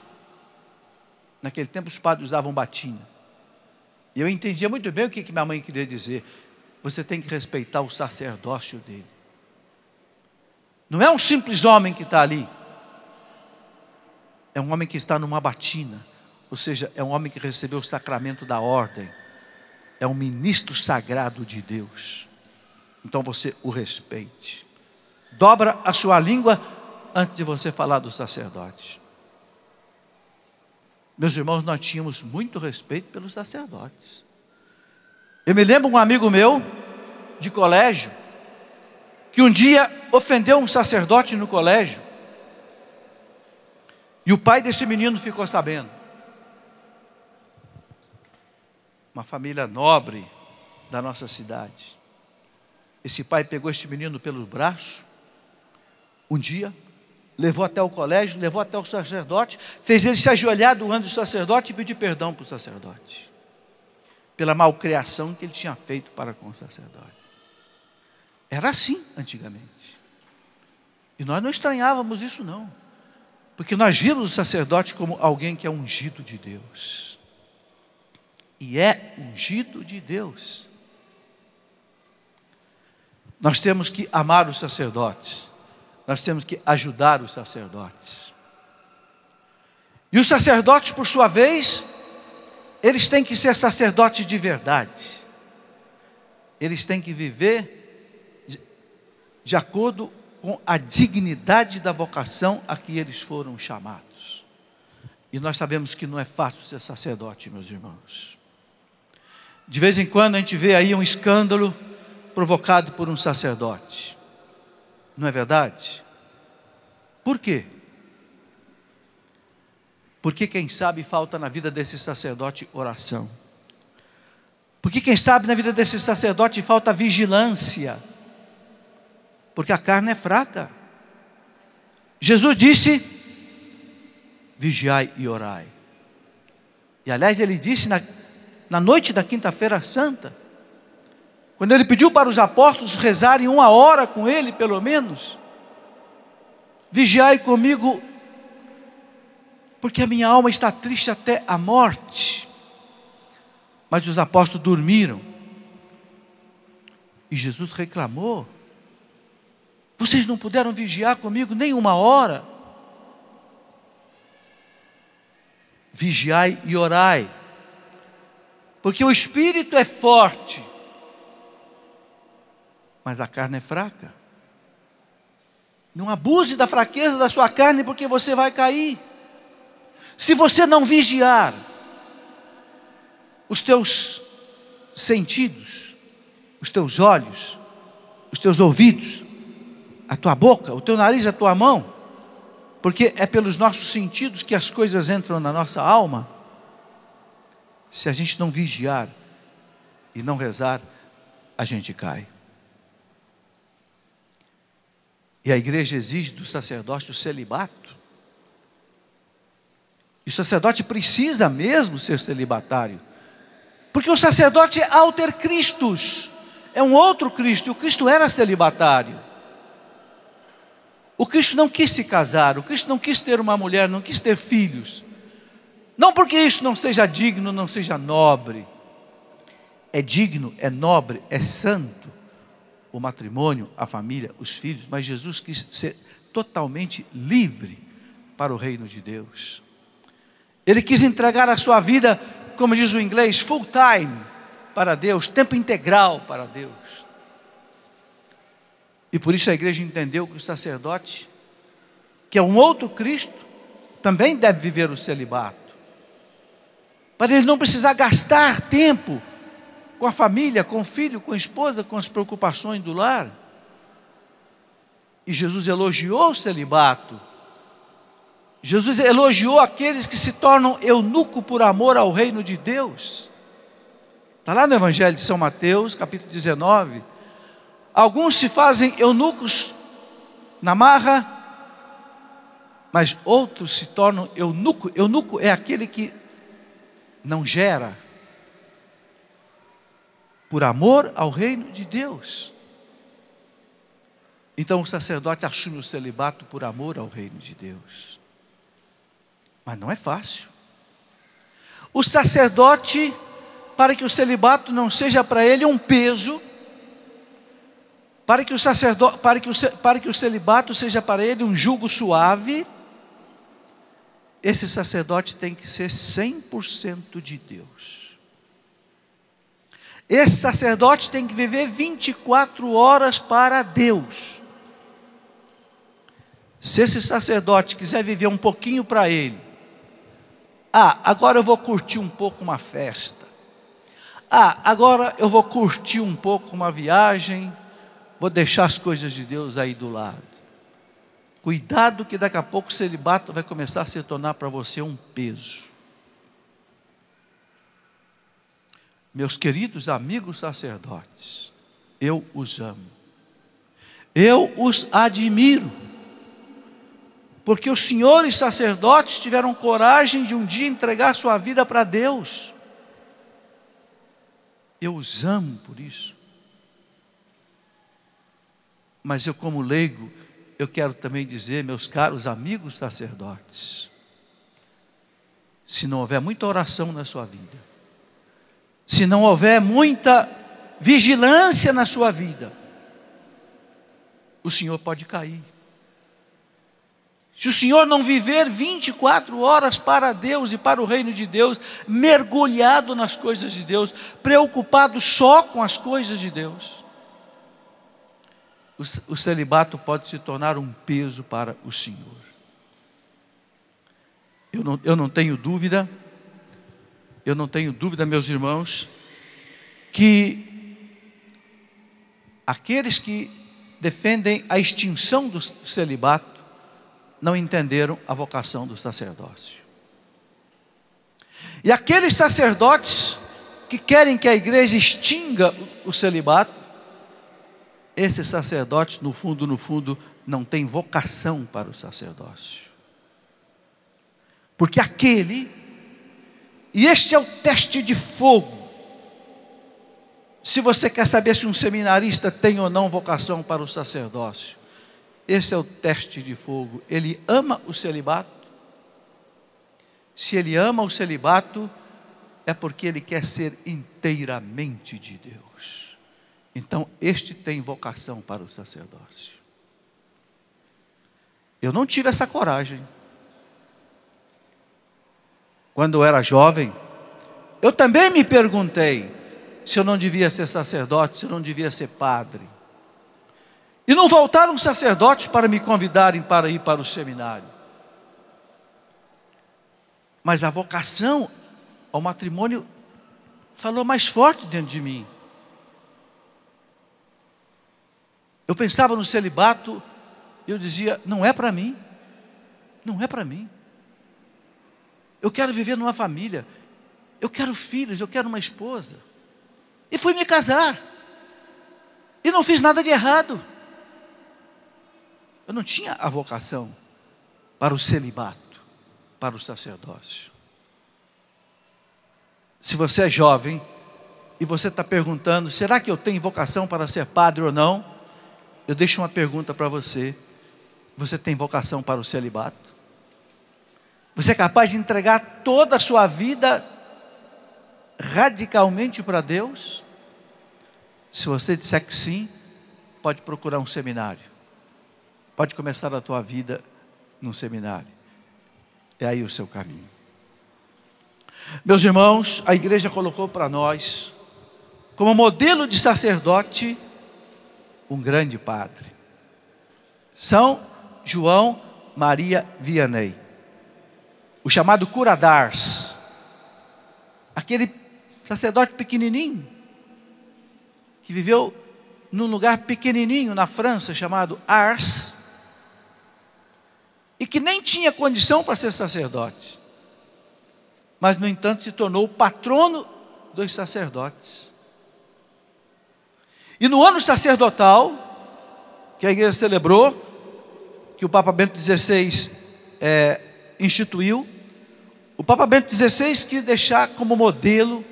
Naquele tempo os padres usavam batina. E eu entendia muito bem o que minha mãe queria dizer. Você tem que respeitar o sacerdócio dele. Não é um simples homem que está ali. É um homem que está numa batina. Ou seja, é um homem que recebeu o sacramento da ordem. É um ministro sagrado de Deus. Então você o respeite. Dobra a sua língua antes de você falar do sacerdote. Meus irmãos, nós tínhamos muito respeito pelos sacerdotes. Eu me lembro um amigo meu de colégio que um dia ofendeu um sacerdote no colégio. E o pai desse menino ficou sabendo. Uma família nobre da nossa cidade. Esse pai pegou este menino pelo braço, um dia, levou até o colégio, levou até o sacerdote, fez ele se ajoelhar diante do sacerdote e pedir perdão para o sacerdote, pela malcriação que ele tinha feito para com o sacerdote. Era assim antigamente. E nós não estranhávamos isso não, porque nós vimos o sacerdote como alguém que é ungido de Deus. E é ungido de Deus. Nós temos que amar os sacerdotes. Nós temos que ajudar os sacerdotes. E os sacerdotes, por sua vez, eles têm que ser sacerdotes de verdade. Eles têm que viver de acordo com a dignidade da vocação a que eles foram chamados. E nós sabemos que não é fácil ser sacerdote, meus irmãos. De vez em quando a gente vê aí um escândalo provocado por um sacerdote. Não é verdade? Por quê? Porque quem sabe falta na vida desse sacerdote oração. Porque quem sabe na vida desse sacerdote falta vigilância. Porque a carne é fraca. Jesus disse: vigiai e orai. E aliás ele disse na noite da quinta-feira santa, quando ele pediu para os apóstolos rezarem 1 hora com ele pelo menos: vigiai comigo, porque a minha alma está triste até a morte. Mas os apóstolos dormiram. E Jesus reclamou: vocês não puderam vigiar comigo nem 1 hora? Vigiai e orai, porque o espírito é forte, mas a carne é fraca. Não abuse da fraqueza da sua carne, porque você vai cair. Se você não vigiar os teus sentidos, os teus olhos, os teus ouvidos, a tua boca, o teu nariz, a tua mão, porque é pelos nossos sentidos que as coisas entram na nossa alma. Se a gente não vigiar e não rezar, a gente cai. E a igreja exige do sacerdote o celibato. E o sacerdote precisa mesmo ser celibatário, porque o sacerdote é alter Christus, é um outro Cristo. E o Cristo era celibatário. O Cristo não quis se casar, o Cristo não quis ter uma mulher, não quis ter filhos. Não porque isso não seja digno, não seja nobre. É digno, é nobre, é santo o matrimônio, a família, os filhos. Mas Jesus quis ser totalmente livre para o reino de Deus. Ele quis entregar a sua vida, como diz o inglês, full time para Deus, tempo integral para Deus. E por isso a igreja entendeu que o sacerdote, que é um outro Cristo, também deve viver o celibato, para ele não precisar gastar tempo com a família, com o filho, com a esposa, com as preocupações do lar. E Jesus elogiou o celibato. Jesus elogiou aqueles que se tornam eunuco por amor ao reino de Deus. Está lá no Evangelho de São Mateus, capítulo 19. Alguns se fazem eunucos na marra, mas outros se tornam eunuco. Eunuco é aquele que não gera, por amor ao reino de Deus. Então o sacerdote assume o celibato por amor ao reino de Deus. Mas não é fácil. O sacerdote, para que o celibato não seja para ele um peso, para que o celibato seja para ele um jugo suave, esse sacerdote tem que ser 100% de Deus. Esse sacerdote tem que viver 24 horas para Deus. Se esse sacerdote quiser viver um pouquinho para ele, agora eu vou curtir um pouco uma festa, agora eu vou curtir um pouco uma viagem, vou deixar as coisas de Deus aí do lado. Cuidado que daqui a pouco o celibato vai começar a se tornar para você um peso. Meus queridos amigos sacerdotes, eu os amo, eu os admiro, porque os senhores sacerdotes tiveram coragem de um dia entregar sua vida para Deus. Eu os amo por isso. Mas eu, como leigo, eu quero também dizer, meus caros amigos sacerdotes, se não houver muita oração na sua vida, se não houver muita vigilância na sua vida, o senhor pode cair. Se o senhor não viver 24 horas para Deus e para o reino de Deus, mergulhado nas coisas de Deus, preocupado só com as coisas de Deus, o celibato pode se tornar um peso para o Senhor. Eu não tenho dúvida, meus irmãos, que aqueles que defendem a extinção do celibato não entenderam a vocação do sacerdócio. E aqueles sacerdotes que querem que a igreja extinga o celibato, esses sacerdotes, no fundo, não têm vocação para o sacerdócio. Porque e este é o teste de fogo, se você quer saber se um seminarista tem ou não vocação para o sacerdócio, esse é o teste de fogo. Ele ama o celibato? Se ele ama o celibato, é porque ele quer ser inteiramente de Deus. Então, este tem vocação para o sacerdócio. Eu não tive essa coragem. Quando eu era jovem, eu também me perguntei se eu não devia ser sacerdote, se eu não devia ser padre. E não voltaram sacerdotes para me convidarem para ir para o seminário. Mas a vocação ao matrimônio falou mais forte dentro de mim. Eu pensava no celibato e eu dizia, não é para mim. Não é para mim. Eu quero viver numa família. Eu quero filhos, eu quero uma esposa. E fui me casar. E não fiz nada de errado. Eu não tinha a vocação para o celibato, para o sacerdócio. Se você é jovem e você está perguntando, será que eu tenho vocação para ser padre ou não? Eu deixo uma pergunta para você. Você tem vocação para o celibato? Você é capaz de entregar toda a sua vida radicalmente para Deus? Se você disser que sim, pode procurar um seminário. Pode começar a tua vida num seminário. É aí o seu caminho. Meus irmãos, a igreja colocou para nós, como modelo de sacerdote, um grande padre. São João Maria Vianney. O chamado Cura d'Ars. Aquele sacerdote pequenininho, que viveu num lugar pequenininho na França, chamado Ars, e que nem tinha condição para ser sacerdote, mas no entanto se tornou o patrono dos sacerdotes. E no ano sacerdotal, que a igreja celebrou, que o Papa Bento XVI instituiu, o Papa Bento XVI quis deixar como modelo,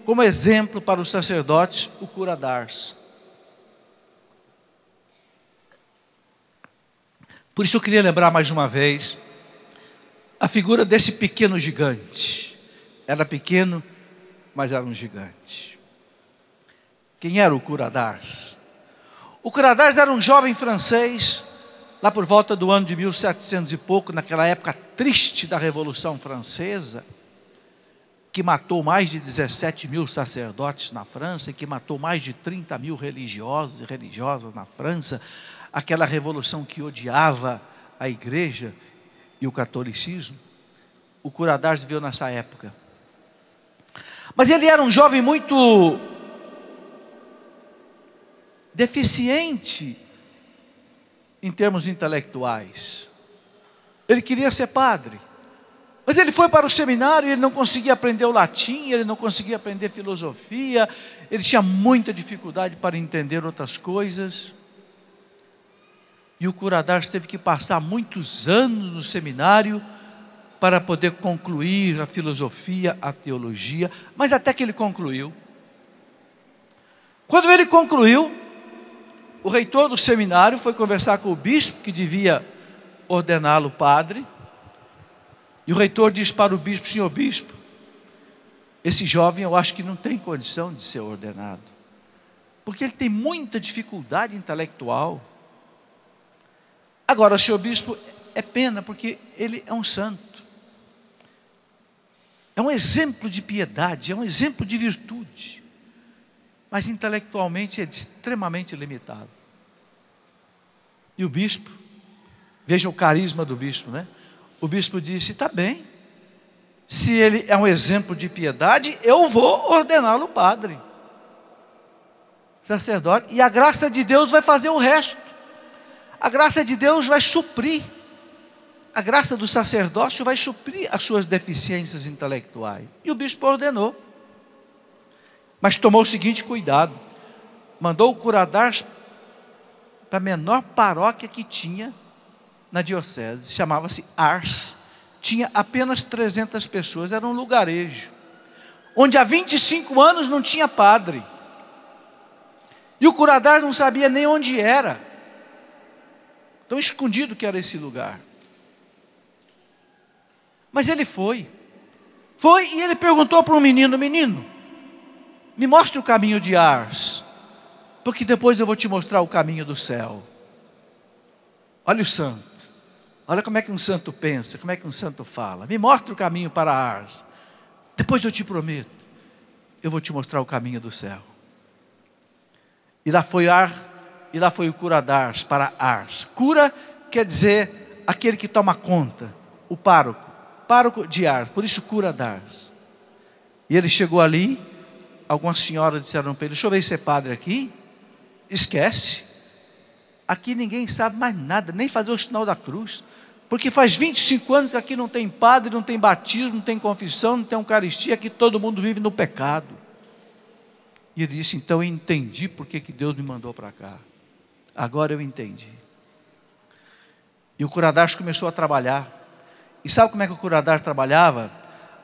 como exemplo para os sacerdotes, o Cura d'Ars. Por isso eu queria lembrar mais uma vez a figura desse pequeno gigante. Era pequeno, mas era um gigante. Quem era o Cura d'Ars? O Cura d'Ars era um jovem francês, lá por volta do ano de 1700 e pouco, naquela época triste da Revolução Francesa, que matou mais de 17 mil sacerdotes na França, e que matou mais de 30 mil religiosos e religiosas na França, aquela revolução que odiava a igreja e o catolicismo. O Cura d'Ars viveu nessa época. Mas ele era um jovem muito deficiente em termos intelectuais. Ele queria ser padre, mas ele foi para o seminário e ele não conseguia aprender o latim, ele não conseguia aprender filosofia, ele tinha muita dificuldade para entender outras coisas. E o Cura d'Ars teve que passar muitos anos no seminário para poder concluir a filosofia, a teologia, mas até que ele concluiu. Quando ele concluiu, o reitor do seminário foi conversar com o bispo, que devia ordená-lo padre, e o reitor disse para o bispo, senhor bispo, esse jovem eu acho que não tem condição de ser ordenado, porque ele tem muita dificuldade intelectual. Agora, senhor bispo, é pena, porque ele é um santo. É um exemplo de piedade, é um exemplo de virtude. Mas intelectualmente é extremamente limitado. E o bispo, veja o carisma do bispo, né? O bispo disse: está bem, se ele é um exemplo de piedade, eu vou ordená-lo padre, sacerdote, e a graça de Deus vai fazer o resto. A graça de Deus vai suprir, a graça do sacerdócio vai suprir as suas deficiências intelectuais. E o bispo ordenou, mas tomou o seguinte cuidado: mandou o Curadárs para a menor paróquia que tinha na diocese, chamava-se Ars, tinha apenas 300 pessoas, era um lugarejo, onde há 25 anos não tinha padre, e o Curadárs não sabia nem onde era, tão escondido que era esse lugar. Mas ele foi e ele perguntou para um menino: menino, me mostre o caminho de Ars, porque depois eu vou te mostrar o caminho do céu. Olha o santo, olha como é que um santo pensa, como é que um santo fala. Me mostra o caminho para Ars, depois eu te prometo, eu vou te mostrar o caminho do céu. E lá foi o Curadárs para Ars. Cura quer dizer aquele que toma conta, o pároco de Ars, por isso Curadárs. E ele chegou ali, algumas senhoras disseram para ele: deixa eu ver se é padre aqui. Esquece, aqui ninguém sabe mais nada, nem fazer o sinal da cruz, porque faz 25 anos que aqui não tem padre, não tem batismo, não tem confissão, não tem eucaristia, aqui todo mundo vive no pecado. E ele disse: então eu entendi porque que Deus me mandou para cá, agora eu entendi. E o Curadárs começou a trabalhar. E sabe como é que o Curadárs trabalhava?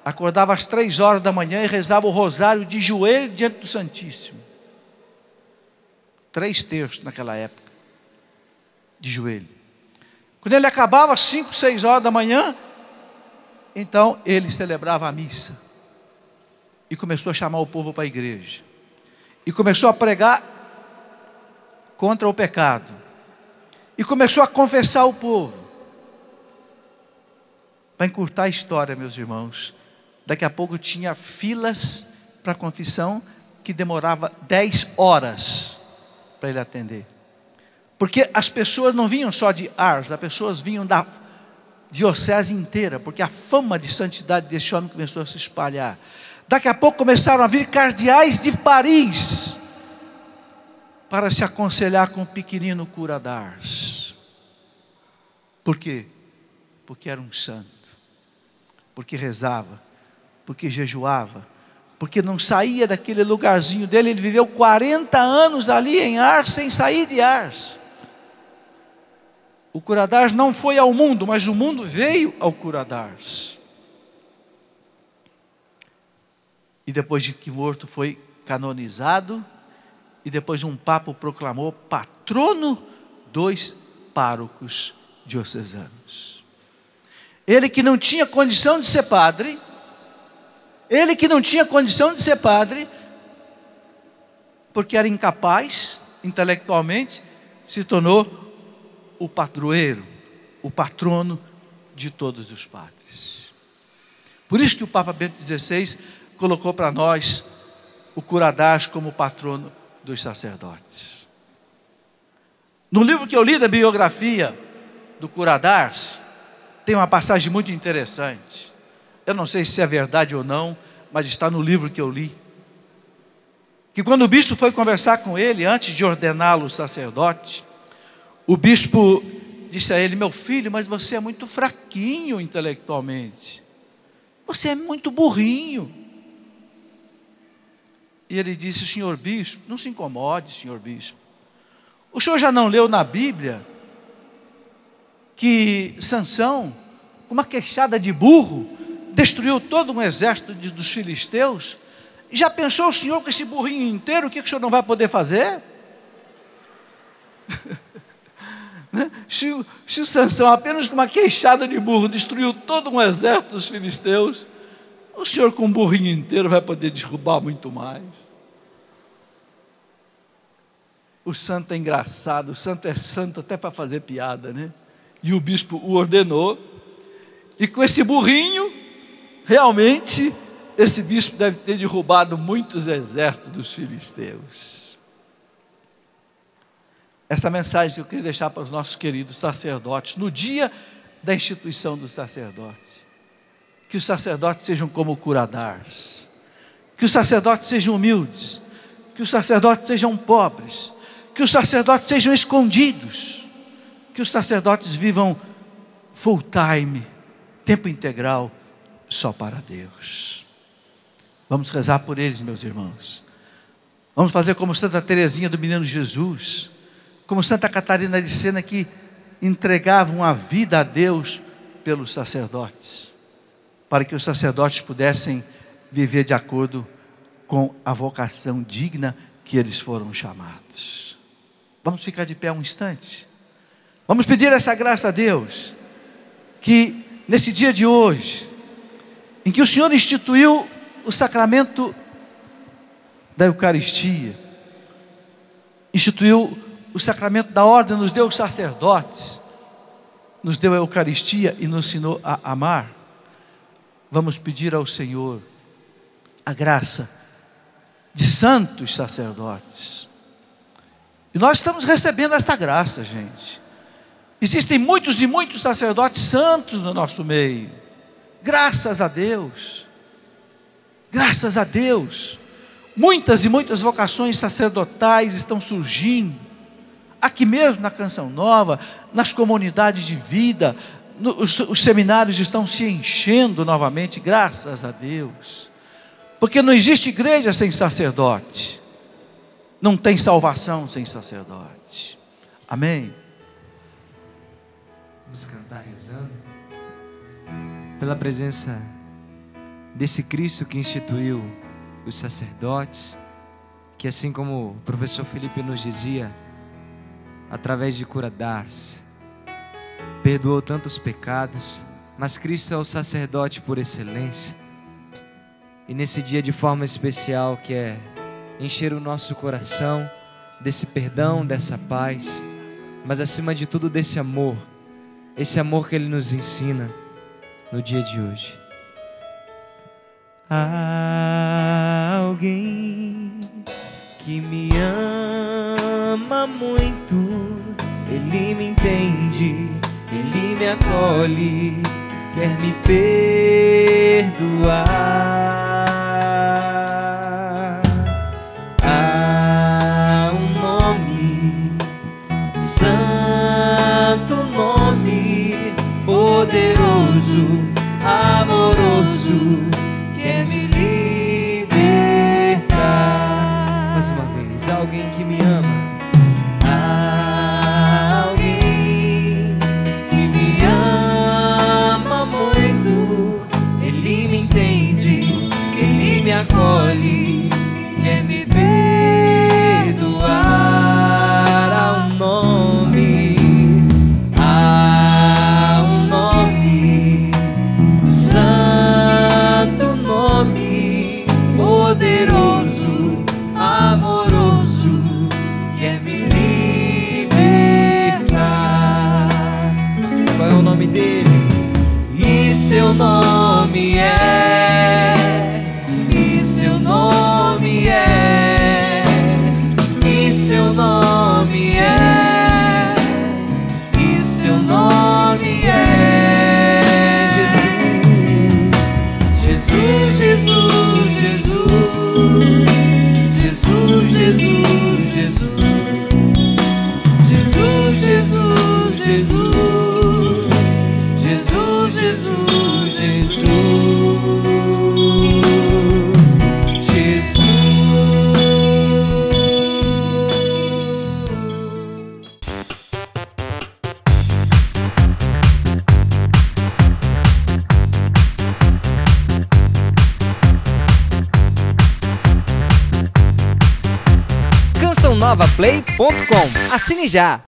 Acordava às 3 horas da manhã e rezava o rosário de joelho diante do Santíssimo. 3 terços naquela época, de joelho. Quando ele acabava às 5, 6 horas da manhã, então ele celebrava a missa. E começou a chamar o povo para a igreja. E começou a pregar contra o pecado. E começou a confessar o povo. Para encurtar a história, meus irmãos, daqui a pouco tinha filas para a confissão que demorava 10 horas para ele atender. Porque as pessoas não vinham só de Ars, as pessoas vinham da diocese inteira, porque a fama de santidade desse homem começou a se espalhar. Daqui a pouco começaram a vir cardeais de Paris para se aconselhar com o pequenino Curadárs. Por quê? Porque era um santo, porque rezava, porque jejuava, porque não saía daquele lugarzinho dele. Ele viveu 40 anos ali em Ars, sem sair de Ars. O Curadárs não foi ao mundo, mas o mundo veio ao Curadárs. E depois de que morto, foi canonizado, e depois um papa o proclamou patrono dos párocos diocesanos. Ele que não tinha condição de ser padre, porque era incapaz intelectualmente, se tornou o padroeiro, o patrono de todos os padres. Por isso que o Papa Bento XVI colocou para nós o Curadárs como patrono dos sacerdotes. No livro que eu li da biografia do Curadárs, tem uma passagem muito interessante. Eu não sei se é verdade ou não, mas está no livro que eu li. Que quando o bispo foi conversar com ele, antes de ordená-lo sacerdote, o bispo disse a ele: meu filho, mas você é muito fraquinho intelectualmente. Você é muito burrinho. E ele disse: senhor bispo, não se incomode, senhor bispo. O senhor já não leu na Bíblia que Sansão, com uma queixada de burro, destruiu todo um exército dos filisteus? Já pensou o senhor com esse burrinho inteiro, o que o senhor não vai poder fazer? Se o Sansão, apenas com uma queixada de burro, destruiu todo um exército dos filisteus, o senhor com um burrinho inteiro vai poder derrubar muito mais. O santo é engraçado, o santo é santo até para fazer piada, né? E o bispo o ordenou. E com esse burrinho, realmente, esse bispo deve ter derrubado muitos exércitos dos filisteus. Essa mensagem que eu queria deixar para os nossos queridos sacerdotes, no dia da instituição do sacerdote. Que os sacerdotes sejam como curadars, que os sacerdotes sejam humildes, que os sacerdotes sejam pobres, que os sacerdotes sejam escondidos, que os sacerdotes vivam full time, tempo integral, só para Deus. Vamos rezar por eles, meus irmãos. Vamos fazer como Santa Teresinha do Menino Jesus, como Santa Catarina de Sena, que entregavam a vida a Deus pelos sacerdotes, para que os sacerdotes pudessem viver de acordo com a vocação digna que eles foram chamados. Vamos ficar de pé um instante. Vamos pedir essa graça a Deus, que nesse dia de hoje, em que o Senhor instituiu o sacramento da Eucaristia, instituiu o sacramento da ordem, nos deu os sacerdotes, nos deu a Eucaristia e nos ensinou a amar. Vamos pedir ao Senhor a graça de santos sacerdotes. E nós estamos recebendo essa graça, gente. Existem muitos e muitos sacerdotes santos no nosso meio. Graças a Deus. Graças a Deus. Muitas e muitas vocações sacerdotais estão surgindo. Aqui mesmo na Canção Nova, nas comunidades de vida, os seminários estão se enchendo novamente, graças a Deus. Porque não existe igreja sem sacerdote. Não tem salvação sem sacerdote. Amém? Vamos cantar rezando pela presença desse Cristo que instituiu os sacerdotes, que assim como o professor Felipe nos dizia, através de curadars, perdoou tantos pecados, mas Cristo é o sacerdote por excelência. E nesse dia de forma especial quer encher o nosso coração desse perdão, dessa paz, mas acima de tudo desse amor, esse amor que Ele nos ensina no dia de hoje. Há alguém que me ama muito, Ele me entende, Ele me acolhe, quer me perdoar. Há um nome, santo nome, poderoso, amoroso, quer me libertar. Mais uma vez, alguém que me ama. Me acolhe, quer me perdoar. Há um nome, santo nome, poderoso, amoroso, quer me libertar. Qual é o nome dele? E seu nome seu nome é, e seu nome é, e seu nome é Jesus, Jesus, Jesus, Jesus, Jesus, Jesus, Jesus, Jesus, Jesus, Jesus, Jesus, Jesus. CançãoNovaPlay.com. Assine já!